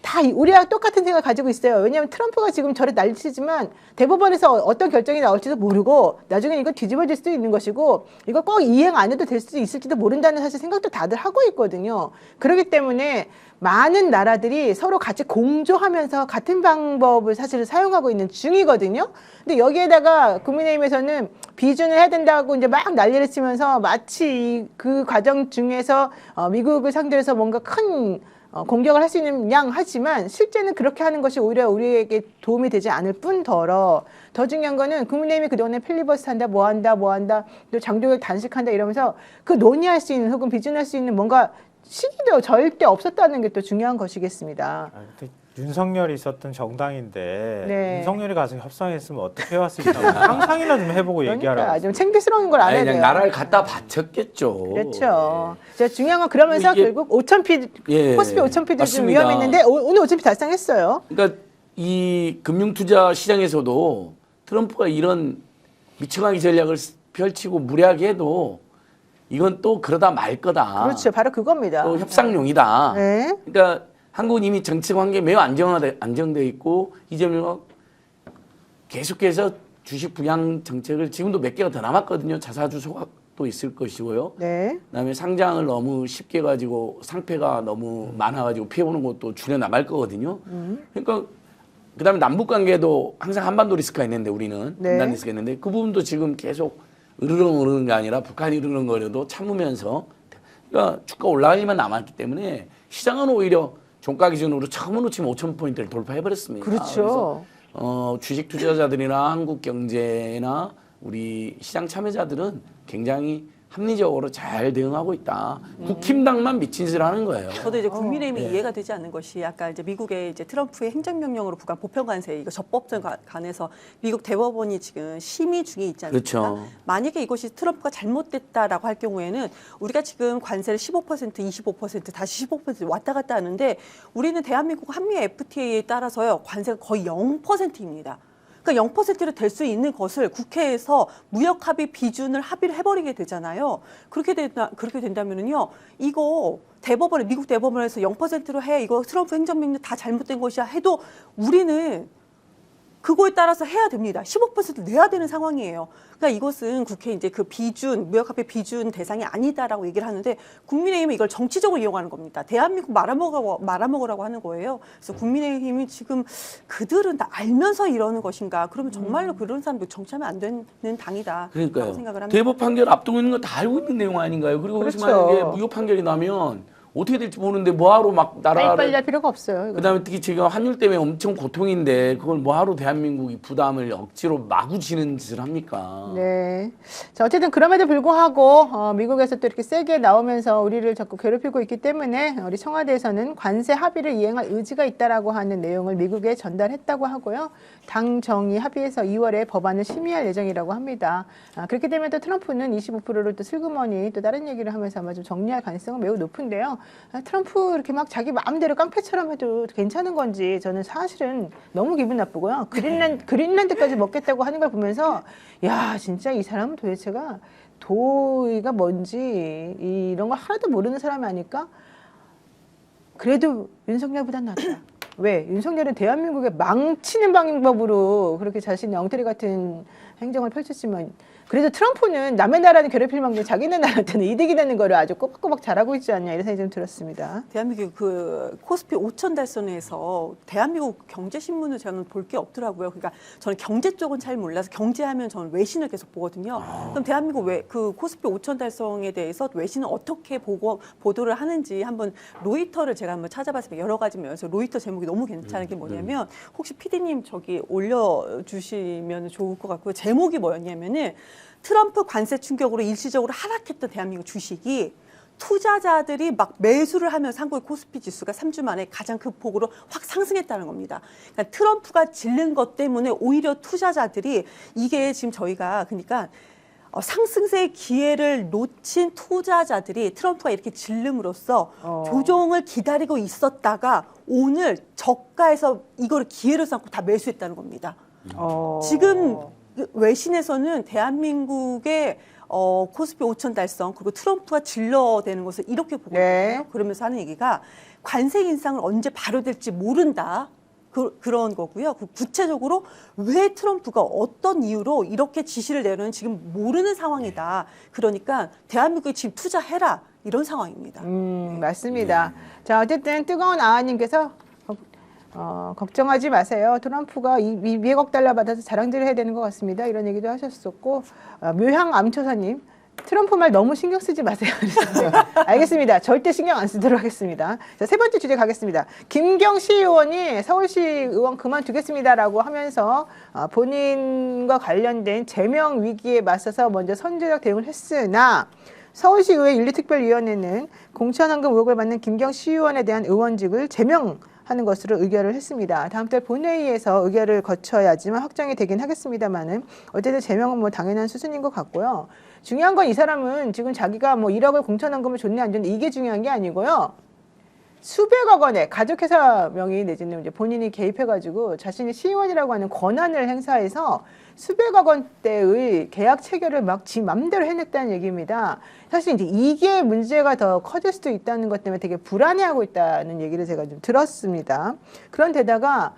A: 다 우리랑 똑같은 생각을 가지고 있어요. 왜냐하면 트럼프가 지금 저를 난리치지만 대법원에서 어떤 결정이 나올지도 모르고 나중에 이거 뒤집어질 수도 있는 것이고 이거 꼭 이행 안 해도 될 수도 있을지도 모른다는 사실 생각도 다들 하고 있거든요. 그렇기 때문에 많은 나라들이 서로 같이 공조하면서 같은 방법을 사실 사용하고 있는 중이거든요. 근데 여기에다가 국민의힘에서는 비준을 해야 된다고 이제 막 난리를 치면서 마치 그 과정 중에서 미국을 상대로 해서 뭔가 큰 공격을 할 수 있는 양 하지만 실제는 그렇게 하는 것이 오히려 우리에게 도움이 되지 않을 뿐더러 더 중요한 거는 국민의힘이 그동안에 필리버스터 한다 뭐 한다 또 장조격 단식한다 이러면서 그 논의할 수 있는 혹은 비준할 수 있는 뭔가 시기도 절대 없었다는 게 또 중요한 것이겠습니다.
B: 윤석열이 있었던 정당인데
A: 네.
B: 윤석열이 가서 협상했으면 어떻게 해왔을까 상상이나 좀 해보고 얘기하라고.
A: 그러니까 좀 창피스러운 걸 안 해야
E: 그냥
A: 돼요.
E: 나라를 갖다 바쳤겠죠.
A: 그렇죠. 자, 중요한 건 그러면서
E: 이게-
A: 결국 5,000피, 코스피 5,000피도 좀
E: 맞습니다.
A: 위험했는데 오늘 5,000피 달성했어요.
E: 그러니까 이 금융투자 시장에서도 트럼프가 이런 미쳐가기 전략을 펼치고 무리하게 해도 이건 또 그러다 말 거다.
A: 그렇죠. 바로 그겁니다.
E: 또 협상용이다.
A: 네.
E: 그러니까 한국은 이미 정치 관계 매우 안정돼 있고 이재명 계속해서 주식 부양 정책을 지금도 몇 개가 더 남았거든요. 자사주 소각도 있을 것이고요.
A: 네.
E: 그다음에 상장을 너무 쉽게 가지고 상패가 너무 많아가지고 피해보는 것도 줄여 나갈 거거든요. 그러니까 그다음에 남북 관계도 항상 한반도 리스크가 있는데 우리는
A: 네.
E: 분단 리스크가 있는데 그 부분도 지금 계속 으르렁 게 아니라 북한이 으르렁거려도 참으면서 그러니까 주가 올라가기만 남았기 때문에 시장은 오히려 종가 기준으로 처음으로 지금 5,000포인트를 돌파해버렸습니다.
A: 그렇죠.
E: 그래서 주식 투자자들이나 한국 경제나 우리 시장 참여자들은 굉장히 합리적으로 잘 대응하고 있다. 국힘당만 미친 짓을 하는 거예요.
C: 저도 이제 국민의힘이
E: 네.
C: 이해가 되지 않는 것이 아까 이제 미국의 이제 트럼프의 행정명령으로 부과한 보편관세 이거 적법성 관해서 미국 대법원이 지금 심의 중에 있지 않습니까?
E: 그렇죠.
C: 만약에 이것이 트럼프가 잘못됐다라고 할 경우에는 우리가 지금 관세를 15%, 25% 다시 15% 왔다 갔다 하는데 우리는 대한민국 한미 FTA에 따라서요 관세가 거의 0%입니다. 그러니까 0%로 될 수 있는 것을 국회에서 무역 합의 비준을 합의를 해버리게 되잖아요. 그렇게 된다면은요, 이거 대법원에 미국 대법원에서 0%로 해 이거 트럼프 행정명령 다 잘못된 것이야 해도 우리는 그거에 따라서 해야 됩니다. 15% 내야 되는 상황이에요. 그러니까 이것은 국회 이제 그 비준, 무역합의 비준 대상이 아니다라고 얘기를 하는데 국민의힘은 이걸 정치적으로 이용하는 겁니다. 대한민국 말아먹으라고 하는 거예요. 그래서 국민의힘이 지금 그들은 다 알면서 이러는 것인가? 그러면 정말로 그런 사람들 정치하면 안 되는 당이다.
E: 그러니까요.
C: 생각을 합니다.
E: 대법 판결 앞두고 있는 거 다 알고 있는 내용 아닌가요? 그리고
A: 그렇죠.
E: 만약에 무효 판결이 나면 어떻게 될지 모르는데 뭐하러 막
A: 빨리
E: 나라를
A: 할 필요가 없어요. 이거.
E: 그다음에 특히 지금 환율 때문에 엄청 고통인데 그걸 뭐하러 대한민국이 부담을 억지로 마구 지는 짓을 합니까?
A: 네. 자, 어쨌든 그럼에도 불구하고 미국에서 또 이렇게 세게 나오면서 우리를 자꾸 괴롭히고 있기 때문에 우리 청와대에서는 관세 합의를 이행할 의지가 있다라고 하는 내용을 미국에 전달했다고 하고요. 당 정의 합의해서 2월에 법안을 심의할 예정이라고 합니다. 그렇게 되면 또 트럼프는 25%를 또 슬그머니 또 다른 얘기를 하면서 아마 좀 정리할 가능성은 매우 높은데요. 트럼프 이렇게 막 자기 마음대로 깡패처럼 해도 괜찮은 건지 저는 사실은 너무 기분 나쁘고요. 그린란드까지 먹겠다고 하는 걸 보면서 야 진짜 이 사람은 도대체가 도의가 뭔지 이런 거 하나도 모르는 사람이 아닐까? 그래도 윤석열보단 낫다. 왜? 윤석열은 대한민국에 망치는 방법으로 그렇게 자신의 엉터리 같은 행정을 펼쳤지만 그래도 트럼프는 남의 나라는 괴롭힐 만큼 자기네 나라한테는 이득이 되는 거를 아주 꼬박꼬박 잘하고 있지 않냐 이런 생각이 좀 들었습니다.
C: 대한민국 그 코스피 5천 달성에서 대한민국 경제신문을 저는 볼 게 없더라고요. 그러니까 저는 경제 쪽은 잘 몰라서 경제하면 저는 외신을 계속 보거든요. 그럼 대한민국 그 코스피 5천 달성에 대해서 외신은 어떻게 보도를 하는지 한번 로이터를 제가 한번 찾아봤습니다. 여러 가지면서 로이터 제목이 너무 괜찮은 게 뭐냐면 혹시 PD님 저기 올려주시면 좋을 것 같고요. 제목이 뭐였냐면은 트럼프 관세 충격으로 일시적으로 하락했던 대한민국 주식이 투자자들이 막 매수를 하면서 한국의 코스피 지수가 3주 만에 가장 큰 폭으로 확 상승했다는 겁니다. 그러니까 트럼프가 질른 것 때문에 오히려 투자자들이 이게 지금 저희가 그러니까 상승세의 기회를 놓친 투자자들이 트럼프가 이렇게 질름으로써 조정을 기다리고 있었다가 오늘 저가에서 이거를 기회로 삼고 다 매수했다는 겁니다. 지금 외신에서는 대한민국의 코스피 5천 달성 그리고 트럼프가 질러대는 것을 이렇게 보거든요.
A: 네.
C: 그러면서 하는 얘기가 관세 인상은 언제 발효될지 모른다. 그런 거고요. 구체적으로 왜 트럼프가 어떤 이유로 이렇게 지시를 내려는 지금 모르는 상황이다. 그러니까 대한민국에 지금 투자해라. 이런 상황입니다.
A: 맞습니다. 자, 어쨌든 뜨거운 아아님께서 걱정하지 마세요. 트럼프가 200억 달러 받아서 자랑질을 해야 되는 것 같습니다. 이런 얘기도 하셨었고 묘향 암초사님 트럼프 말 너무 신경 쓰지 마세요. 알겠습니다. 절대 신경 안 쓰도록 하겠습니다. 자, 세 번째 주제 가겠습니다. 김경시 의원이 서울시 의원 그만두겠습니다라고 하면서 본인과 관련된 제명 위기에 맞서서 먼저 선제적 대응을 했으나 서울시의회 윤리특별위원회는 공천헌금 의혹을 받는 김경시 의원에 대한 의원직을 제명하는 것으로 의결을 했습니다. 다음 달 본회의에서 의결을 거쳐야지만 확정이 되긴 하겠습니다만은 어쨌든 제명은 뭐 당연한 수순인 것 같고요. 중요한 건 이 사람은 지금 자기가 뭐 1억을 공천헌금을 줬네 안 줬네 이게 중요한 게 아니고요. 수백억 원의 가족회사 명의 내지는 이제 본인이 개입해가지고 자신이 시의원이라고 하는 권한을 행사해서 수백억 원대의 계약 체결을 막 지 맘대로 해냈다는 얘기입니다. 사실 이제 이게 문제가 더 커질 수도 있다는 것 때문에 되게 불안해하고 있다는 얘기를 제가 좀 들었습니다. 그런데다가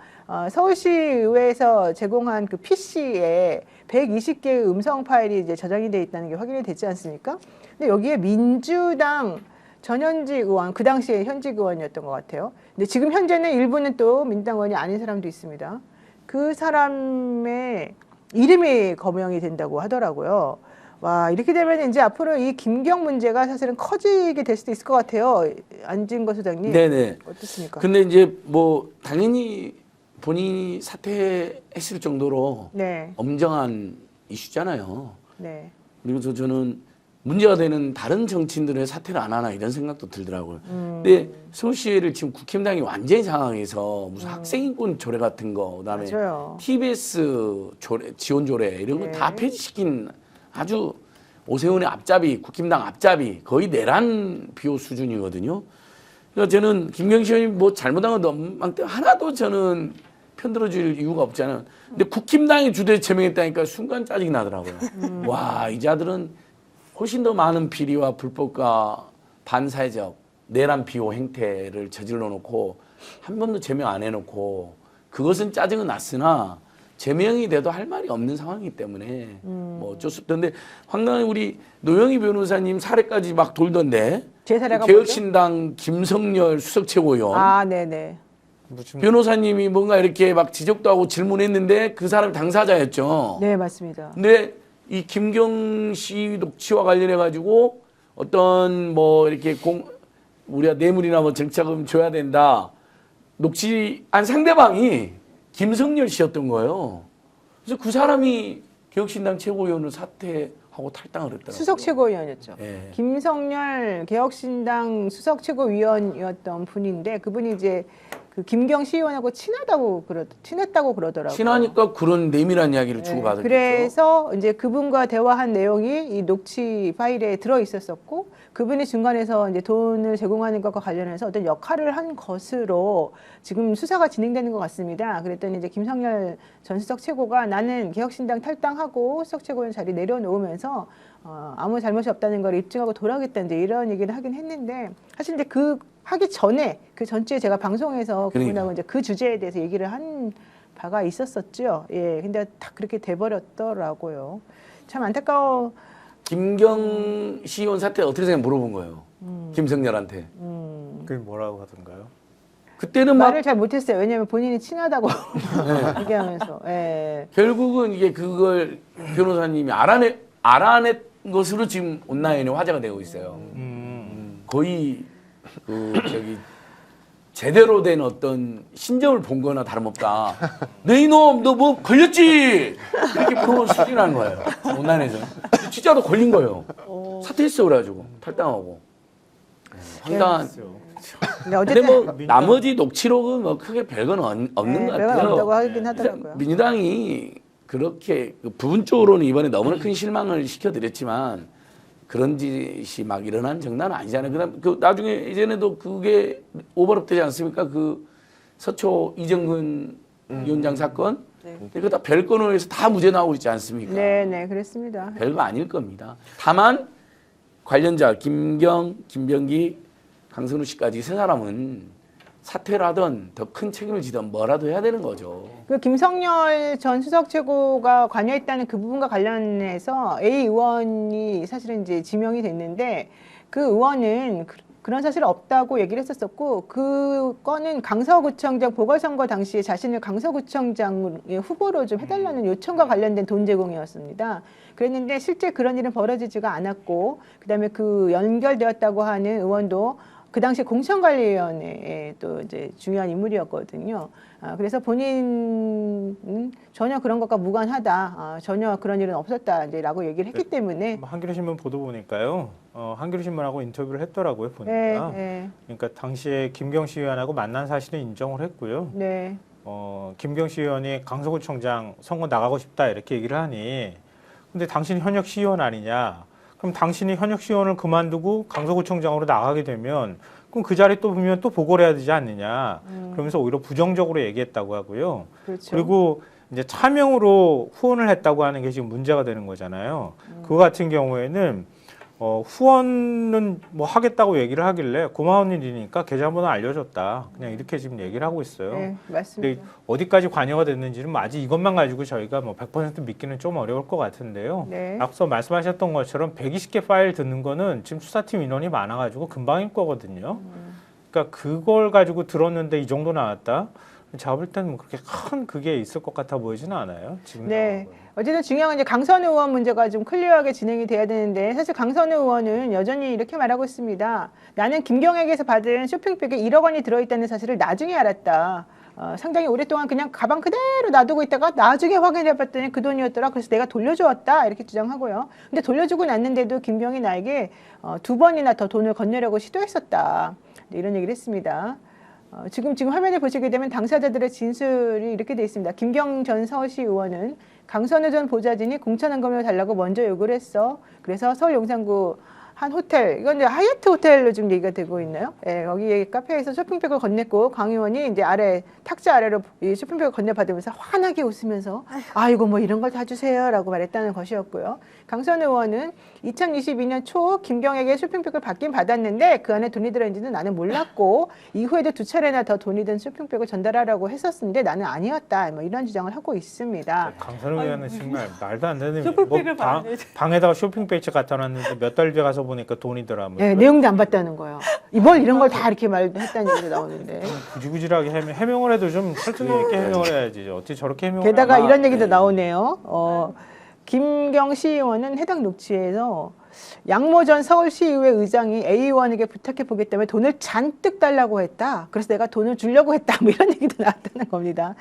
A: 서울시의회에서 제공한 그 PC에 120개의 음성 파일이 이제 저장이 돼 있다는 게 확인이 됐지 않습니까? 근데 여기에 민주당 전현직 의원, 그 당시에 현직 의원이었던 것 같아요. 근데 지금 현재는 일부는 또 민주당 의원이 아닌 사람도 있습니다. 그 사람의 이름이 거명이 된다고 하더라고요. 와, 이렇게 되면 이제 앞으로 이 김경 문제가 사실은 커지게 될 수도 있을 것 같아요. 안진거 소장님.
E: 네네.
A: 어떻습니까?
E: 근데 이제 뭐 당연히 본인이 사퇴했을 정도로
A: 네,
E: 엄정한 이슈잖아요.
A: 네.
E: 그래서 저는 문제가 되는 다른 정치인들의 사퇴를 안 하나 이런 생각도 들더라고요. 근데 서울시를 지금 국힘당이 완전히 상황에서 무슨 학생인권 조례 같은 거, 그다음에
A: 맞아요.
E: TBS 조례, 지원 조례 이런 거
A: 네.
E: 다 폐지시킨 아주 오세훈의 앞잡이, 국힘당 앞잡이 거의 내란 비호 수준이거든요. 그러니까 저는 김경시 의원이 뭐 잘못한 건 하나도 저는 편들어줄 이유가 없잖아요. 근데 국힘당이 주도에 제명했다니까 순간 짜증이 나더라고요. 와, 이 자들은 훨씬 더 많은 비리와 불법과 반사회적 내란 비호 행태를 저질러 놓고 한 번도 제명 안 해놓고 그것은 짜증은 났으나 제명이 돼도 할 말이 없는 상황이기 때문에 뭐 어쩔 수 없던데 황당히 우리 노영희 변호사님 사례까지 막 돌던데
A: 제 사례가
E: 개혁신당 김성열 수석 최고위원
A: 아, 네네.
B: 무슨
E: 변호사님이 뭔가 이렇게 막 지적도 하고 질문했는데 그 사람이 당사자였죠.
A: 네, 맞습니다.
E: 근데 이 김경시 녹취와 관련해 가지고 어떤 뭐 이렇게 우리가 뇌물이나 뭐 정착금 줘야 된다. 녹취한 상대방이 김성열 씨였던 거예요. 그래서 그 사람이 개혁신당 최고위원을 사퇴하고 탈당을 했더라고요.
A: 수석 최고위원이었죠.
E: 예.
A: 김성열 개혁신당 수석 최고위원이었던 분인데 그분이 이제 그 김경 시의원하고 친했다고 그러더라고요.
E: 친하니까 그런 내밀한 이야기를
A: 네,
E: 주고받았겠죠.
A: 그래서 이제 그분과 대화한 내용이 이 녹취 파일에 들어 있었었고 그분이 중간에서 이제 돈을 제공하는 것과 관련해서 어떤 역할을 한 것으로 지금 수사가 진행되는 것 같습니다. 그랬더니 이제 김성열 전 수석 최고가 나는 개혁신당 탈당하고 수석 최고위원 자리 내려놓으면서 아무 잘못이 없다는 걸 입증하고 돌아오겠다 이제 이런 얘기를 하긴 했는데 사실 이제 그 하기 전에 그 전주에 제가 방송에서 그분하고 이제 그 주제에 대해서 얘기를 한 바가 있었었죠. 예, 근데 다 그렇게 돼버렸더라고요. 참 안타까워.
E: 김경시 의원 사퇴 어떻게 생각 물어본 거예요. 김성열한테.
B: 그게 뭐라고 하던가요?
E: 그때는 막
A: 말을 잘 못했어요. 왜냐하면 본인이 친하다고 얘기하면서. 예.
E: 결국은 이게 그걸 변호사님이 알아낸 것으로 지금 온라인에 화제가 되고 있어요. 거의 제대로 된 어떤 신점을 본 거나 다름없다. 네 이놈 너 뭐 걸렸지? 이렇게 물어본 수준이라는 거예요. 온라인에서. 진짜로 걸린 거예요. 사퇴했어 그래가지고 탈당하고. 황당한.
A: 근데
E: 근데
A: 어쨌든
E: 뭐 나머지 녹취록은 뭐 크게 별건 없는 것
A: 별건
E: 같아요.
A: 없다고 하긴 하더라고요.
E: 민주당이 그렇게 부분적으로는 이번에 너무나 큰 실망을 시켜드렸지만 그런 짓이 막 일어난 정당은 아니잖아요. 그다음 그 나중에 이전에도 그게 오버랩 되지 않습니까? 그 서초 이정근 위원장 사건. 그거 다 별건으로 해서 다 무죄 나오고 있지 않습니까?
A: 네네 그랬습니다.
E: 별거 아닐 겁니다. 다만 관련자 김병기, 강선우 씨까지 세 사람은 사퇴를 하든 더 큰 책임을 지든 뭐라도 해야 되는 거죠.
A: 그 김성열 전 수석 최고가 관여했다는 그 부분과 관련해서 A 의원이 사실은 이제 지명이 됐는데 그 의원은 그런 사실 없다고 얘기를 했었었고 그 건은 강서구청장 보궐선거 당시에 자신을 강서구청장의 후보로 좀 해달라는 요청과 관련된 돈 제공이었습니다. 그랬는데 실제 그런 일은 벌어지지가 않았고 그다음에 그 연결되었다고 하는 의원도 그 당시 공천관리위원회에 또 이제 중요한 인물이었거든요. 그래서 본인은 전혀 그런 것과 무관하다, 전혀 그런 일은 없었다 이제라고 얘기를 했기 때문에.
B: 한겨레신문 보도 보니까요. 한겨레신문하고 인터뷰를 했더라고요. 보니까.
A: 네.
B: 그러니까 당시에 김경시 의원하고 만난 사실은 인정을 했고요.
A: 네.
B: 김경시 의원이 강서구청장 선거 나가고 싶다 이렇게 얘기를 하니 근데 당신 현역 시의원 아니냐? 그럼 당신이 현역 시의원을 그만두고 강서구청장으로 나가게 되면 그럼 그 자리 또 보면 또 보고를 해야 되지 않느냐. 그러면서 오히려 부정적으로 얘기했다고 하고요.
A: 그렇죠.
B: 그리고 이제 차명으로 후원을 했다고 하는 게 지금 문제가 되는 거잖아요. 그거 같은 경우에는 후원은 뭐 하겠다고 얘기를 하길래 고마운 일이니까 계좌번호 알려줬다. 그냥 이렇게 지금 얘기를 하고 있어요.
A: 네,
B: 근데
A: 맞습니다.
B: 어디까지 관여가 됐는지는 뭐 아직 이것만 가지고 저희가 뭐 100% 믿기는 좀 어려울 것 같은데요.
A: 네.
B: 앞서 말씀하셨던 것처럼 120개 파일 듣는 거는 지금 수사팀 인원이 많아가지고 금방일 거거든요. 그러니까 그걸 가지고 들었는데 이 정도 나왔다. 제가 볼 때는 뭐 그렇게 큰 그게 있을 것 같아 보이지는 않아요. 지금
A: 네. 어쨌든 중요한 건 이제 강선우 의원 문제가 좀 클리어하게 진행이 돼야 되는데 사실 강선우 의원은 여전히 이렇게 말하고 있습니다. 나는 김경에게서 받은 쇼핑백에 1억 원이 들어있다는 사실을 나중에 알았다. 상당히 오랫동안 그냥 가방 그대로 놔두고 있다가 나중에 확인해봤더니 그 돈이었더라. 그래서 내가 돌려주었다. 이렇게 주장하고요. 근데 돌려주고 났는데도 김경이 나에게 2번이나 더 돈을 건네려고 시도했었다. 네, 이런 얘기를 했습니다. 지금 화면을 보시게 되면 당사자들의 진술이 이렇게 돼 있습니다. 김경 전 서울시 의원은 강선우 전 보좌진이 공천헌금을 달라고 먼저 요구를 했어. 그래서 서울 용산구 한 호텔, 이건 이제 하얏트 호텔로 지금 얘기가 되고 있나요? 예, 거기 카페에서 쇼핑백을 건넸고 강 의원이 이제 탁자 아래로 이 쇼핑백을 건네받으면서 환하게 웃으면서 아이고 뭐 이런 걸 다 주세요라고 말했다는 것이었고요. 강선 의원은 2022년 초 김경에게 쇼핑백을 받긴 받았는데 그 안에 돈이 들어있는지는 나는 몰랐고 이후에도 2차례나 더 돈이 든 쇼핑백을 전달하라고 했었는데 나는 아니었다. 뭐 이런 주장을 하고 있습니다.
B: 강선우 의원은 정말 말도 안 되는
C: 쇼핑백을
B: 방에다가 쇼핑백지 갖다 놨는데 몇 달 뒤에 가서 보니까 돈이더라. 뭐
A: 예, 내용도 안 봤다는 거예요. 이번 이런 걸 다 이렇게 말했다는 얘기가 나오는데.
B: 구질구질하게 해명을 해도 좀 설득이 있게 해명을 해야지. 어떻게 저렇게 해명을
A: 게다가
B: 하나.
A: 이런 얘기도 나오네요. 김경 시의원은 해당 녹취에서 양모 전 서울시의회 의장이 A 의원에게 부탁해 보겠다며 돈을 잔뜩 달라고 했다. 그래서 내가 돈을 주려고 했다. 뭐 이런 얘기도 나왔다는 겁니다.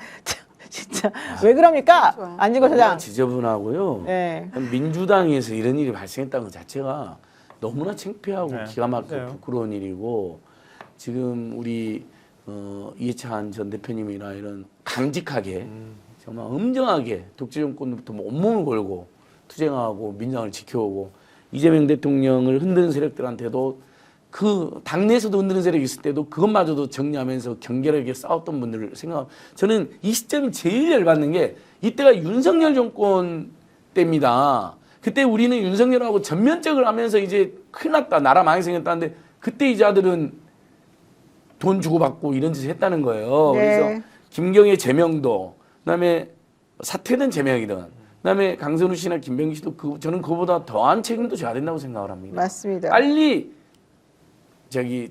A: 진짜 왜 그럽니까? 안진걸 소장.
E: 지저분하고요.
A: 네.
E: 민주당에서 이런 일이 발생했다는 것 자체가 너무나 창피하고
B: 네,
E: 기가 막히고
B: 맞아요.
E: 부끄러운 일이고 지금 우리 이해찬 전 대표님이나 이런 강직하게 정말 엄정하게 독재 정권부터 온몸을 걸고 투쟁하고 민주당을 지켜오고 이재명 대통령을 흔드는 세력들한테도 그 당내에서도 흔드는 세력이 있을 때도 그것마저도 정리하면서 경결하게 싸웠던 분들을 생각. 저는 이 시점이 제일 열받는 게 이때가 윤석열 정권 때입니다. 그때 우리는 윤석열하고 전면적을 하면서 이제 큰일 났다. 나라 많이 생겼다는데 그때 이 자들은 돈 주고받고 이런 짓을 했다는 거예요.
A: 네.
E: 그래서 김경의 제명도 그다음에 사퇴된 제명이든 그다음에 강선우 씨나 김병기 씨도 저는 그보다 더한 책임도 져야 된다고 생각을 합니다.
A: 맞습니다.
E: 빨리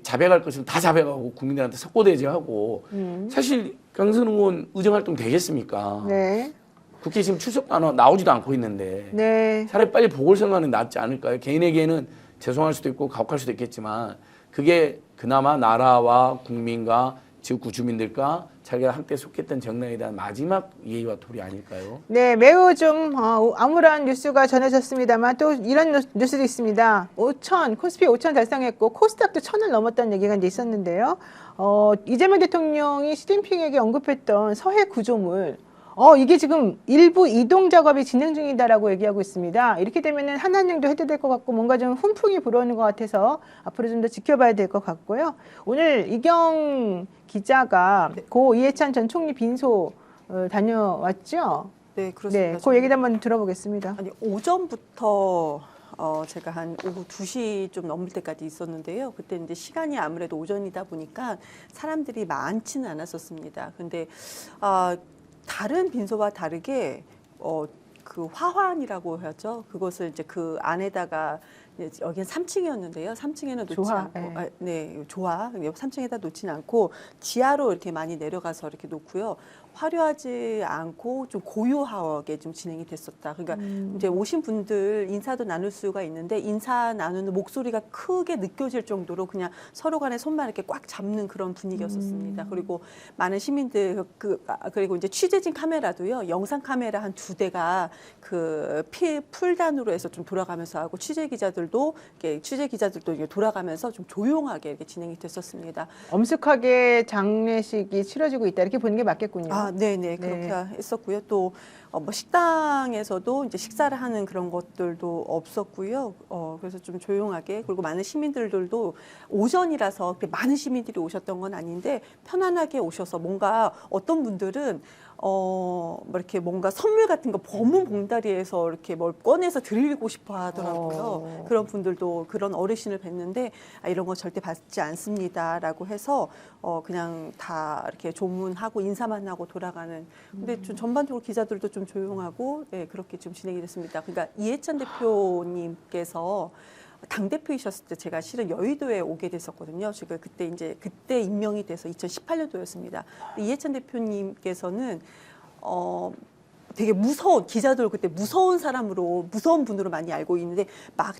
E: 자백할 것은 다 자백하고 국민들한테 석고대죄하고 사실 강선우 의원 의정활동 되겠습니까?
A: 네.
E: 국회 지금 출석도 안 하고 나오지도 않고 있는데
A: 네.
E: 차라리 빨리 보궐선거는 낫지 않을까요? 개인에게는 죄송할 수도 있고 가혹할 수도 있겠지만 그게 그나마 나라와 국민과 지역구 주민들과 자기가 한때 속했던 정당에 대한 마지막 예의와 도리 아닐까요?
A: 네, 매우 좀 암울한 뉴스가 전해졌습니다만 또 이런 뉴스도 있습니다. 코스피 5천 달성했고 코스닥도 1,000을 넘었다는 얘기가 이제 있었는데요. 이재명 대통령이 시진핑에게 언급했던 서해 구조물 이게 지금 일부 이동 작업이 진행 중이다라고 얘기하고 있습니다. 이렇게 되면은 한한령도 해도 될 것 같고 뭔가 좀 훈풍이 불어오는 것 같아서 앞으로 좀 더 지켜봐야 될 것 같고요. 오늘 이경 기자가 고 이해찬 전 총리 빈소 다녀왔죠?
C: 네, 그렇습니다.
A: 네, 그 얘기도 한번 들어보겠습니다.
C: 아니, 오전부터 제가 한 오후 2시 좀 넘을 때까지 있었는데요. 그때 이제 시간이 아무래도 오전이다 보니까 사람들이 많지는 않았었습니다. 근데 다른 빈소와 다르게 그 화환이라고 하죠. 그것을 이제 그 안에다가 여기는 3층이었는데요. 3층에는 놓지
A: 조화,
C: 않고, 네, 조화. 3층에다 놓지는 않고 지하로 이렇게 많이 내려가서 이렇게 놓고요. 화려하지 않고 좀 고요하게 좀 진행이 됐었다. 그러니까 이제 오신 분들 인사도 나눌 수가 있는데 인사 나누는 목소리가 크게 느껴질 정도로 그냥 서로 간에 손만 이렇게 꽉 잡는 그런 분위기였었습니다. 그리고 많은 시민들 그리고 이제 취재진 카메라도요. 영상 카메라 한 2대가 그 풀단으로 해서 좀 돌아가면서 하고 취재 기자들도 이게 돌아가면서 좀 조용하게 이렇게 진행이 됐었습니다.
A: 엄숙하게 장례식이 치러지고 있다 이렇게 보는 게 맞겠군요.
C: 네네 그렇게 했었고요. 또 뭐 식당에서도 이제 식사를 하는 그런 것들도 없었고요. 그래서 좀 조용하게 그리고 많은 시민들도 오전이라서 그렇게 많은 시민들이 오셨던 건 아닌데 편안하게 오셔서 뭔가 어떤 분들은 뭐 이렇게 뭔가 선물 같은 거 검은 봉다리에서 이렇게 뭘 꺼내서 드리고 싶어 하더라고요. 그런 분들도 그런 어르신을 뵀는데 이런 거 절대 받지 않습니다라고 해서 그냥 다 이렇게 조문하고 인사만 하고 돌아가는. 근데 좀 전반적으로 기자들도 좀 조용하고 그렇게 좀 진행이 됐습니다. 그러니까 이해찬 대표님께서 당대표이셨을 때 제가 실은 여의도에 오게 됐었거든요. 제가 그때 임명이 돼서 2018년도였습니다. 이해찬 대표님께서는 되게 기자들 그때 무서운 사람으로, 무서운 분으로 많이 알고 있는데 막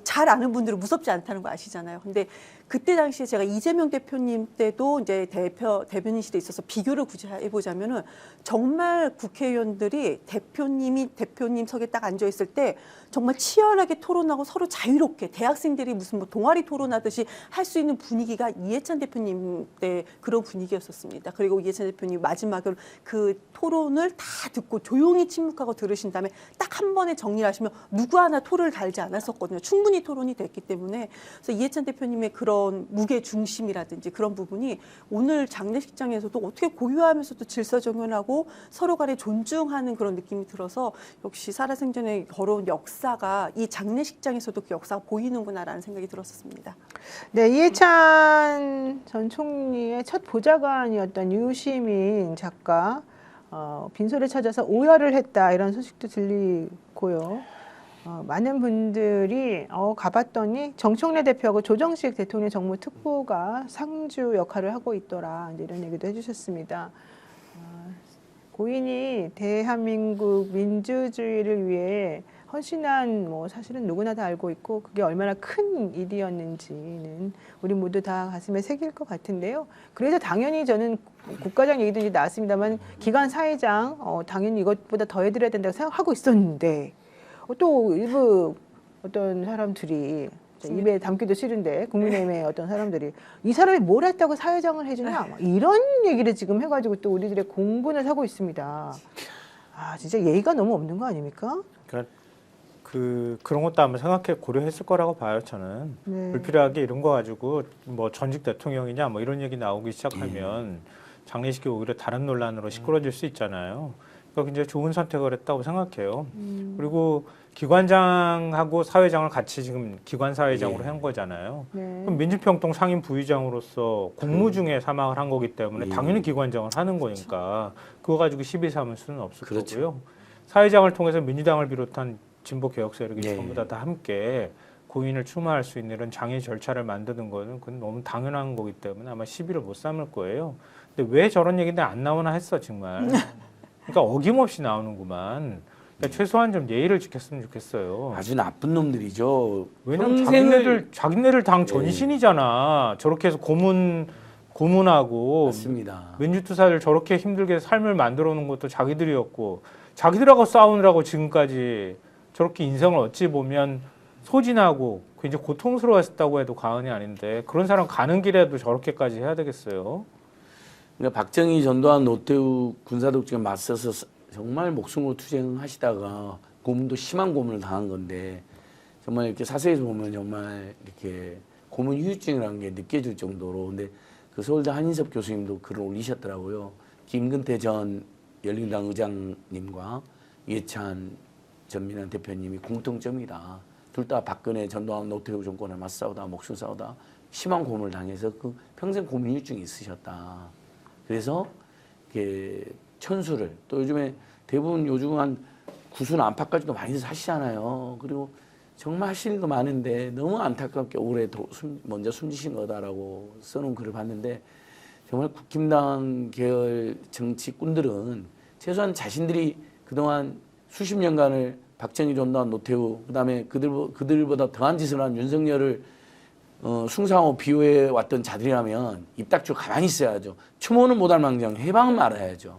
C: 잘 아는 분들은 무섭지 않다는 거 아시잖아요. 근데 그때 당시에 제가 이재명 대표님 때도 이제 대변인실에 있어서 비교를 굳이 해보자면은 정말 국회의원들이 대표님석에 딱 앉아 있을 때 정말 치열하게 토론하고 서로 자유롭게 대학생들이 무슨 뭐 동아리 토론하듯이 할 수 있는 분위기가 이해찬 대표님 때 그런 분위기였었습니다. 그리고 이해찬 대표님 마지막으로 그 토론을 다 듣고 조용히 침묵하고 들으신 다음에 딱 한 번에 정리를 하시면 누구 하나 토를 달지 않았었거든요. 충분히 토론이 됐기 때문에. 그래서 이해찬 대표님의 그런 무게 중심이라든지 그런 부분이 오늘 장례식장에서도 어떻게 고요하면서도 질서 정연하고 서로 간에 존중하는 그런 느낌이 들어서 역시 살아생전에 걸어온 역사가 이 장례식장에서도 그 역사가 보이는구나라는 생각이 들었었습니다.
A: 네, 이해찬 전 총리의 첫 보좌관이었던 유시민 작가 빈소를 찾아서 오열을 했다 이런 소식도 들리고요. 많은 분들이 가봤더니 정청래 대표하고 조정식 대통령 정무특보가 상주 역할을 하고 있더라 이제 이런 얘기도 해주셨습니다. 고인이 대한민국 민주주의를 위해 헌신한 사실은 누구나 다 알고 있고 그게 얼마나 큰 일이었는지는 우리 모두 다 가슴에 새길 것 같은데요. 그래서 당연히 저는 국가장 얘기도 이제 나왔습니다만 기관 사회장 당연히 이것보다 더 해드려야 된다고 생각하고 있었는데 또 일부 어떤 사람들이 입에 담기도 싫은데 국민의힘의 어떤 사람들이 이 사람이 뭘 했다고 사회장을 해주냐 이런 얘기를 지금 해가지고 또 우리들의 공분을 사고 있습니다. 진짜 예의가 너무 없는 거 아닙니까?
B: 그러니까 그런 것도 한번 생각해 고려했을 거라고 봐요. 저는
A: 네.
B: 불필요하게 이런 거 가지고 뭐 전직 대통령이냐 뭐 이런 얘기 나오기 시작하면 장례식이 오히려 다른 논란으로 시끄러질 수 있잖아요. 그러니까 굉장히 좋은 선택을 했다고 생각해요. 그리고 기관장하고 사회장을 같이 지금 기관사회장으로 한 거잖아요.
A: 네.
B: 그럼 민주평통 상임 부의장으로서 공무 중에 사망을 한 거기 때문에 당연히 기관장을 하는 거니까 그거 가지고 시비 삼을 수는 없을
E: 그렇죠.
B: 거고요. 사회장을 통해서 민주당을 비롯한 진보 개혁 세력이
E: 예.
B: 전부 다 함께 고인을 추모할 수 있는 이런 장애 절차를 만드는 거는 그건 너무 당연한 거기 때문에 아마 시비를 못 삼을 거예요. 근데 왜 저런 얘기들 안 나오나 했어 정말. 그러니까 어김없이 나오는구만. 그러니까 최소한 좀 예의를 지켰으면 좋겠어요.
E: 아주 나쁜 놈들이죠.
B: 왜냐면
E: 평생을-
B: 자기네들 당 전신이잖아. 저렇게 해서 고문하고
E: 맞습니다.
B: 민주투사를 저렇게 힘들게 삶을 만들어 놓은 것도 자기들이었고 자기들하고 싸우느라고 지금까지 저렇게 인생을 어찌 보면 소진하고 굉장히 고통스러웠다고 해도 과언이 아닌데 그런 사람 가는 길에도 저렇게까지 해야 되겠어요?
E: 그러니까 박정희, 전두환, 노태우 군사독재에 맞서서 정말 목숨으로 투쟁하시다가 고문도 심한 고문을 당한 건데 정말 이렇게 사세에서 보면 정말 이렇게 고문 후유증이라는 게 느껴질 정도로 근데 그 서울대 한인섭 교수님도 글을 올리셨더라고요. 김근태 전 열린당 의장님과 이해찬 전민환 대표님이 공통점이다. 둘 다 박근혜, 전두환, 노태우 정권에 맞싸우다 목숨 싸우다 심한 고문을 당해서 그 평생 고문 후유증이 있으셨다. 그래서 이렇게 천수를 또 요즘에 대부분 요즘 한 구순 안팎까지도 많이 사시잖아요. 그리고 정말 하실 일도 많은데 너무 안타깝게 올해 먼저 숨지신 거다라고 써놓은 글을 봤는데 정말 국힘당 계열 정치꾼들은 최소한 자신들이 그동안 수십 년간을 박정희, 전두환, 노태우 그다음에 그들보다 더한 짓을 한 윤석열을 숭상하고 비호해 왔던 자들이라면 입 닥치고 가만히 있어야죠. 추모는 못할 망정 해방은 말아야죠.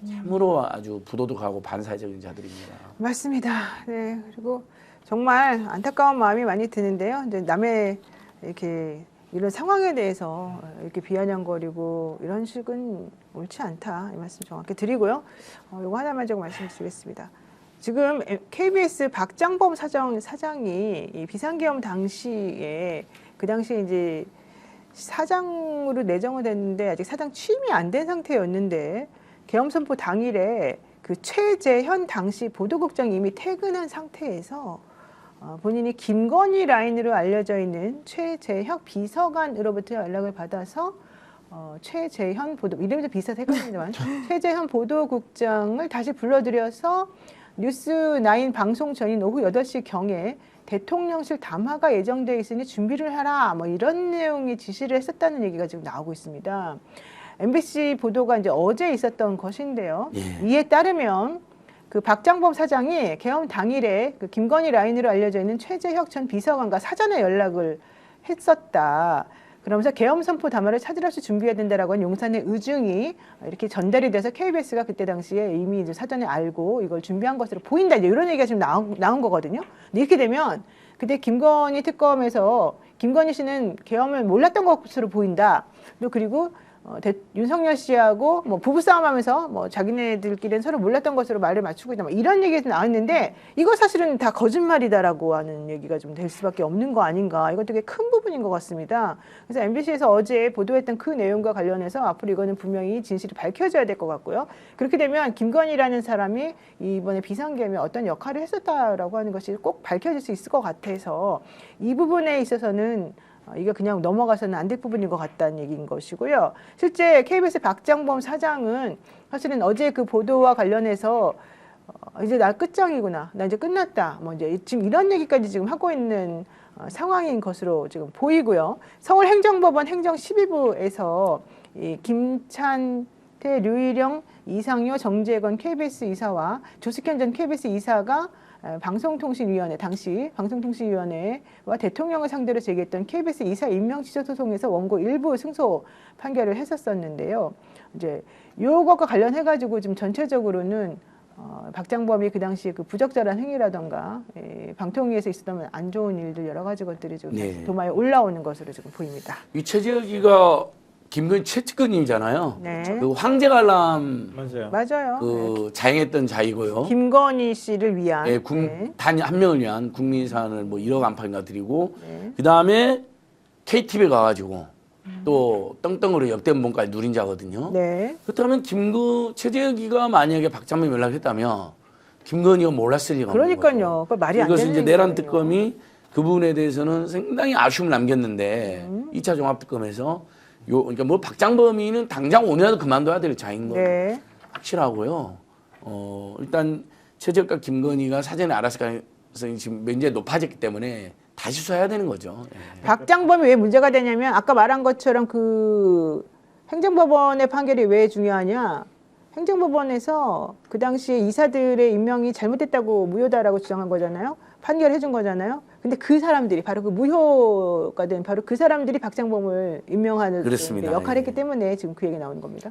E: 참으로 아주 부도덕하고 반사적인 자들입니다.
A: 맞습니다. 네, 그리고 정말 안타까운 마음이 많이 드는데요. 이제 남의 이렇게 이런 상황에 대해서 이렇게 비아냥거리고 이런 식은 옳지 않다 이 말씀 정확히 드리고요. 이거 하나만 좀 말씀드리겠습니다. 지금 KBS 박장범 사장이 이 비상계엄 당시에 그 당시에 이제 사장으로 내정은 됐는데 아직 사장 취임이 안 된 상태였는데 계엄 선포 당일에 그 최재현 당시 보도국장이 이미 퇴근한 상태에서 본인이 김건희 라인으로 알려져 있는 최재혁 비서관으로부터 연락을 받아서 최재현 이름도 비슷해서 헷갈립니다만 최재현 보도국장을 다시 불러들여서 뉴스9 방송 전인 오후 8시경에 대통령실 담화가 예정돼 있으니 준비를 하라 뭐 이런 내용의 지시를 했었다는 얘기가 지금 나오고 있습니다. MBC 보도가 이제 어제 있었던 것인데요.
E: 예.
A: 이에 따르면 그 박장범 사장이 계엄 당일에 그 김건희 라인으로 알려져 있는 최재혁 전 비서관과 사전에 연락을 했었다. 그러면서 계엄 선포 담화를 찾으러 준비해야 된다라고 한 용산의 의중이 이렇게 전달이 돼서 KBS가 그때 당시에 이미 이제 사전에 알고 이걸 준비한 것으로 보인다. 이제 이런 얘기가 지금 나온 거거든요. 근데 이렇게 되면 그때 김건희 특검에서 김건희 씨는 계엄을 몰랐던 것으로 보인다. 그리고 윤석열 씨하고 뭐 부부싸움하면서 뭐 자기네들끼리는 서로 몰랐던 것으로 말을 맞추고 있다. 뭐 이런 얘기가 나왔는데 이거 사실은 다 거짓말이다라고 하는 얘기가 좀 될 수밖에 없는 거 아닌가. 이건 되게 큰 부분인 것 같습니다. 그래서 MBC에서 어제 보도했던 그 내용과 관련해서 앞으로 이거는 분명히 진실이 밝혀져야 될 것 같고요. 그렇게 되면 김건희라는 사람이 이번에 비상계엄에 어떤 역할을 했었다라고 하는 것이 꼭 밝혀질 수 있을 것 같아서 이 부분에 있어서는 이게 그냥 넘어가서는 안 될 부분인 것 같다는 얘기인 것이고요. 실제 KBS 박장범 사장은 사실은 어제 그 보도와 관련해서 이제 나 끝장이구나, 나 이제 끝났다, 뭐 이제 지금 이런 얘기까지 지금 하고 있는 상황인 것으로 지금 보이고요. 서울행정법원 행정 12부에서 이 김찬태, 류일영, 이상효, 정재건 KBS 이사와 조숙현 전 KBS 이사가 방송통신위원회 당시 방송통신위원회와 대통령을 상대로 제기했던 KBS 이사 임명 취소 소송에서 원고 일부 승소 판결을 했었었는데요. 이제 요것과 관련해 가지고 좀 전체적으로는 박장범이 그 당시 그 부적절한 행위라던가 방통위에서 있었던 안 좋은 일들 여러 가지 것들이 좀
E: 네.
A: 도마에 올라오는 것으로 지금 보입니다.
E: 이 최재혁이가 김건희 최측근님이잖아요.
A: 네.
E: 그 황제 관람
B: 맞아요.
A: 맞아요.
E: 그 자행했던 자이고요.
A: 김건희 씨를 위한
E: 예, 단 한 명을 위한 국민산을 뭐 1억 안팎인가 드리고 그 다음에 KTV에 가가지고 또 떵떵으로 역대문까지 누린 자거든요.
A: 네.
E: 그렇다면 최재혁이가 만약에 박장범 연락했다면 김건희가 몰랐을 리가 없는 거죠.
A: 그러니까요. 그 말이 안 되는
E: 이것은 이제 내란
A: 얘기거든요.
E: 특검이 그 부분에 대해서는 상당히 아쉬움을 남겼는데 2차 종합특검에서 그러니까 뭐 박장범이는 당장 오늘라도 그만둬야 될 자인 건
A: 네.
E: 확실하고요. 일단 최재혁과 김건희가 사전에 알았을 가능성이 지금 굉장히 높아졌기 때문에 다시 수사해야 되는 거죠. 예.
A: 박장범이 왜 문제가 되냐면 아까 말한 것처럼 그 행정법원의 판결이 왜 중요하냐. 행정법원에서 그 당시에 이사들의 임명이 잘못됐다고 무효다라고 주장한 거잖아요. 판결해 준 거잖아요. 근데 그 사람들이 바로 그 무효가 된 바로 그 사람들이 박장범을 임명하는
E: 그렇습니다.
A: 역할을 했기
E: 예.
A: 때문에 지금 그 얘기 나오는 겁니다.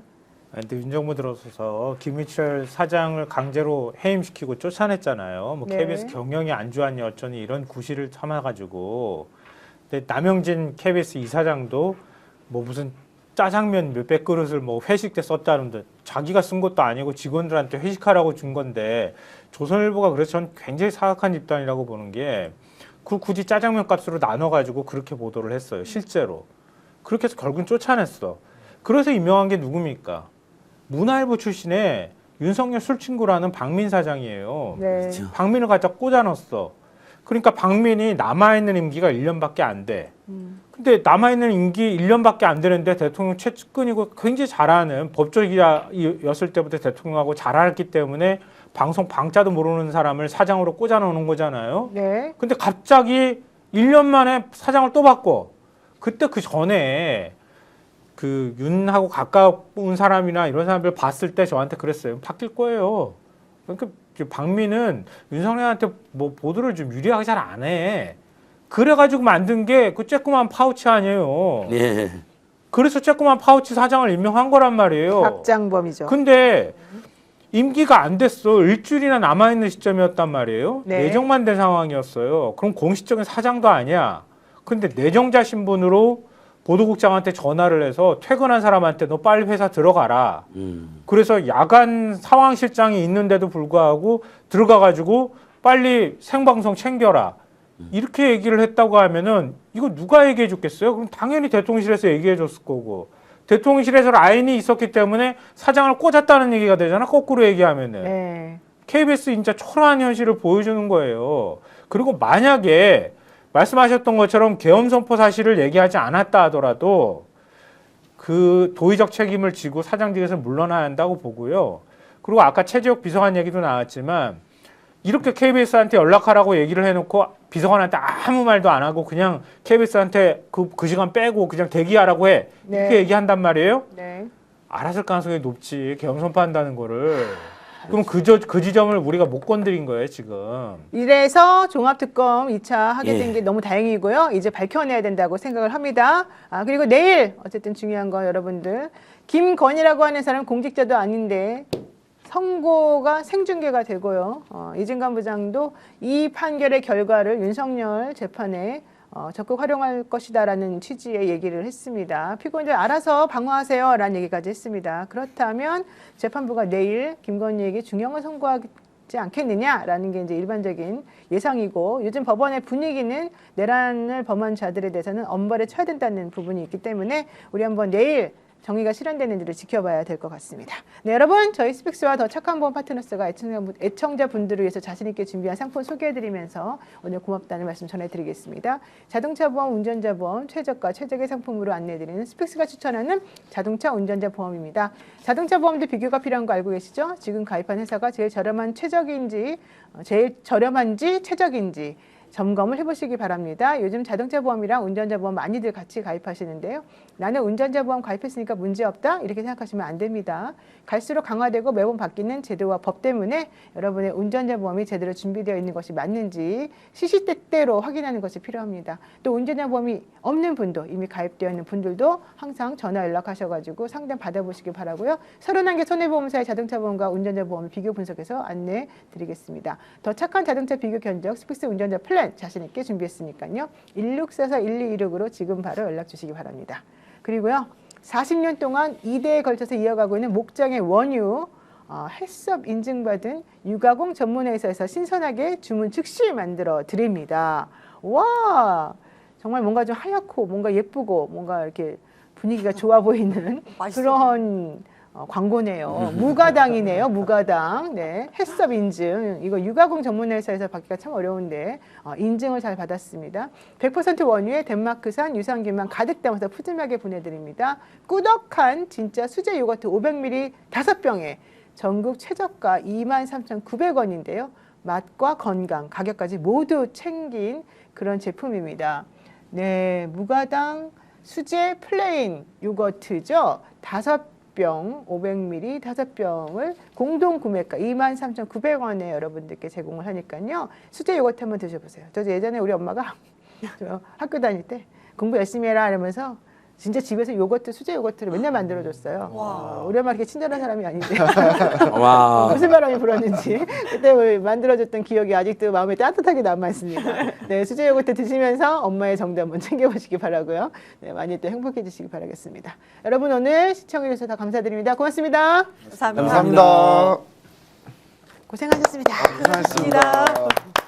B: 근데 윤정부 들어서서 김희철 사장을 강제로 해임시키고 쫓아냈잖아요. 뭐
A: 네.
B: KBS 경영이 안 좋았니 어쩌니 이런 구실을 참아가지고. 근데 남영진 KBS 이사장도 뭐 무슨 짜장면 몇백 그릇을 뭐 회식 때 썼다는데 자기가 쓴 것도 아니고 직원들한테 회식하라고 준 건데 조선일보가 그래서 전 굉장히 사악한 집단이라고 보는 게 그 굳이 짜장면 값으로 나눠가지고 그렇게 보도를 했어요. 실제로. 그렇게 해서 결국은 쫓아냈어. 그래서 임명한 게 누굽니까? 문화일보 출신의 윤석열 술친구라는 박민 사장이에요.
A: 네.
E: 그렇죠.
B: 박민을 갖다 꽂아 넣었어. 그러니까 박민이 남아있는 임기가 1년밖에 안 돼. 근데 남아있는 임기 1년밖에 안 되는데 대통령 최측근이고 굉장히 잘하는 법조기자였을 때부터 대통령하고 잘 알았기 때문에 방송 방자도 모르는 사람을 사장으로 꽂아 넣는 거잖아요.
A: 네.
B: 근데 갑자기 1년 만에 사장을 또 바꿔. 그때 그 전에 그 윤하고 가까운 사람이나 이런 사람들 봤을 때 저한테 그랬어요. 바뀔 거예요. 그러니까 박민은 윤석열한테 뭐 보도를 좀 유리하게 잘 안 해. 그래가지고 만든 게 그 쬐끄만 파우치 아니에요.
E: 예.
B: 그래서 쬐끄만 파우치 사장을 임명한 거란 말이에요.
A: 박장범이죠.
B: 근데 임기가 안 됐어. 일주일이나 남아있는 시점이었단 말이에요.
A: 네.
B: 내정만 된 상황이었어요. 그럼 공식적인 사장도 아니야. 근데 내정자 신분으로 보도국장한테 전화를 해서 퇴근한 사람한테 너 빨리 회사 들어가라. 그래서 야간 상황실장이 있는데도 불구하고 들어가가지고 빨리 생방송 챙겨라. 이렇게 얘기를 했다고 하면은 이거 누가 얘기해 줬겠어요? 그럼 당연히 대통령실에서 얘기해 줬을 거고. 대통령실에서 라인이 있었기 때문에 사장을 꽂았다는 얘기가 되잖아. 거꾸로 얘기하면은.
A: 네.
B: KBS 진짜 초라한 현실을 보여주는 거예요. 그리고 만약에 말씀하셨던 것처럼 계엄 선포 사실을 얘기하지 않았다 하더라도 그 도의적 책임을 지고 사장직에서 물러나야 한다고 보고요. 그리고 아까 최재욱 비서관 얘기도 나왔지만 이렇게 KBS한테 연락하라고 얘기를 해놓고 비서관한테 아무 말도 안 하고 그냥 KBS한테 그 시간 빼고 그냥 대기하라고 해. 이렇게
A: 네.
B: 얘기한단 말이에요.
A: 네.
B: 알았을 가능성이 높지. 계엄 선포한다는 거를. 그럼 그 지점을 우리가 못 건드린 거예요, 지금.
A: 이래서 종합특검 2차 하게
E: 예.
A: 된 게 너무 다행이고요. 이제 밝혀내야 된다고 생각을 합니다. 그리고 내일 어쨌든 중요한 건 여러분들 김건희라고 하는 사람 공직자도 아닌데 선고가 생중계가 되고요. 이진관 부장도 이 판결의 결과를 윤석열 재판에 적극 활용할 것이다라는 취지의 얘기를 했습니다. 피고인들 알아서 방어하세요라는 얘기까지 했습니다. 그렇다면 재판부가 내일 김건희에게 중형을 선고하지 않겠느냐라는 게 이제 일반적인 예상이고 요즘 법원의 분위기는 내란을 범한 자들에 대해서는 엄벌에 쳐야 된다는 부분이 있기 때문에 우리 한번 내일 정의가 실현되는지를 지켜봐야 될 것 같습니다. 네, 여러분 저희 스픽스와 더 착한 보험 파트너스가 애청자분들을 위해서 자신 있게 준비한 상품 소개해드리면서 오늘 고맙다는 말씀 전해드리겠습니다. 자동차 보험, 운전자 보험 최저가 최적의 상품으로 안내해드리는 스픽스가 추천하는 자동차 운전자 보험입니다. 자동차 보험도 비교가 필요한 거 알고 계시죠? 지금 가입한 회사가 제일 저렴한 최적인지 최적인지 점검을 해보시기 바랍니다. 요즘 자동차 보험이랑 운전자 보험 많이들 같이 가입하시는데요. 나는 운전자 보험 가입했으니까 문제없다? 이렇게 생각하시면 안 됩니다. 갈수록 강화되고 매번 바뀌는 제도와 법 때문에 여러분의 운전자 보험이 제대로 준비되어 있는 것이 맞는지 시시때때로 확인하는 것이 필요합니다. 또 운전자 보험이 없는 분도 이미 가입되어 있는 분들도 항상 전화 연락하셔가지고 상담 받아보시기 바라고요. 31개 손해보험사의 자동차 보험과 운전자 보험을 비교 분석해서 안내 드리겠습니다. 더 착한 자동차 비교 견적 스픽스 운전자 플랜 자신 있게 준비했으니까요. 1644-1226으로 지금 바로 연락 주시기 바랍니다. 그리고요. 40년 동안 2대에 걸쳐서 이어가고 있는 목장의 원유 헬스업 인증받은 유가공 전문회사에서 신선하게 주문 즉시 만들어 드립니다. 와 정말 뭔가 좀 하얗고 뭔가 예쁘고 뭔가 이렇게 분위기가 좋아 보이는 그런 광고네요. 무가당이네요. 무가당. 네. 햇섭 인증. 이거 유가공 전문회사에서 받기가 참 어려운데 인증을 잘 받았습니다. 100% 원유에 덴마크산 유산균만 가득 담아서 푸짐하게 보내드립니다. 꾸덕한 진짜 수제 요거트 500ml 5병에 전국 최저가 23,900원인데요. 맛과 건강, 가격까지 모두 챙긴 그런 제품입니다. 네, 무가당 수제 플레인 요거트죠. 5병 500ml 5병을 공동 구매가 23,900원에 여러분들께 제공을 하니까요. 수제 요거트 한번 드셔보세요. 저 예전에 우리 엄마가 저 학교 다닐 때 공부 열심히 해라 이러면서 진짜 집에서 요거트, 수제 요거트를 맨날 만들어줬어요. 우리 엄마 그렇게 친절한 사람이 아닌데
E: 와.
A: 무슨 바람이 불었는지 그때 만들어줬던 기억이 아직도 마음에 따뜻하게 남아있습니다. 네, 수제 요거트 드시면서 엄마의 정도 한번 챙겨보시기 바라고요. 네, 많이 또 행복해지시기 바라겠습니다. 여러분 오늘 시청해주셔서 다 감사드립니다. 고맙습니다.
C: 감사합니다.
D: 감사합니다.
A: 고생하셨습니다.
D: 고생하셨습니다.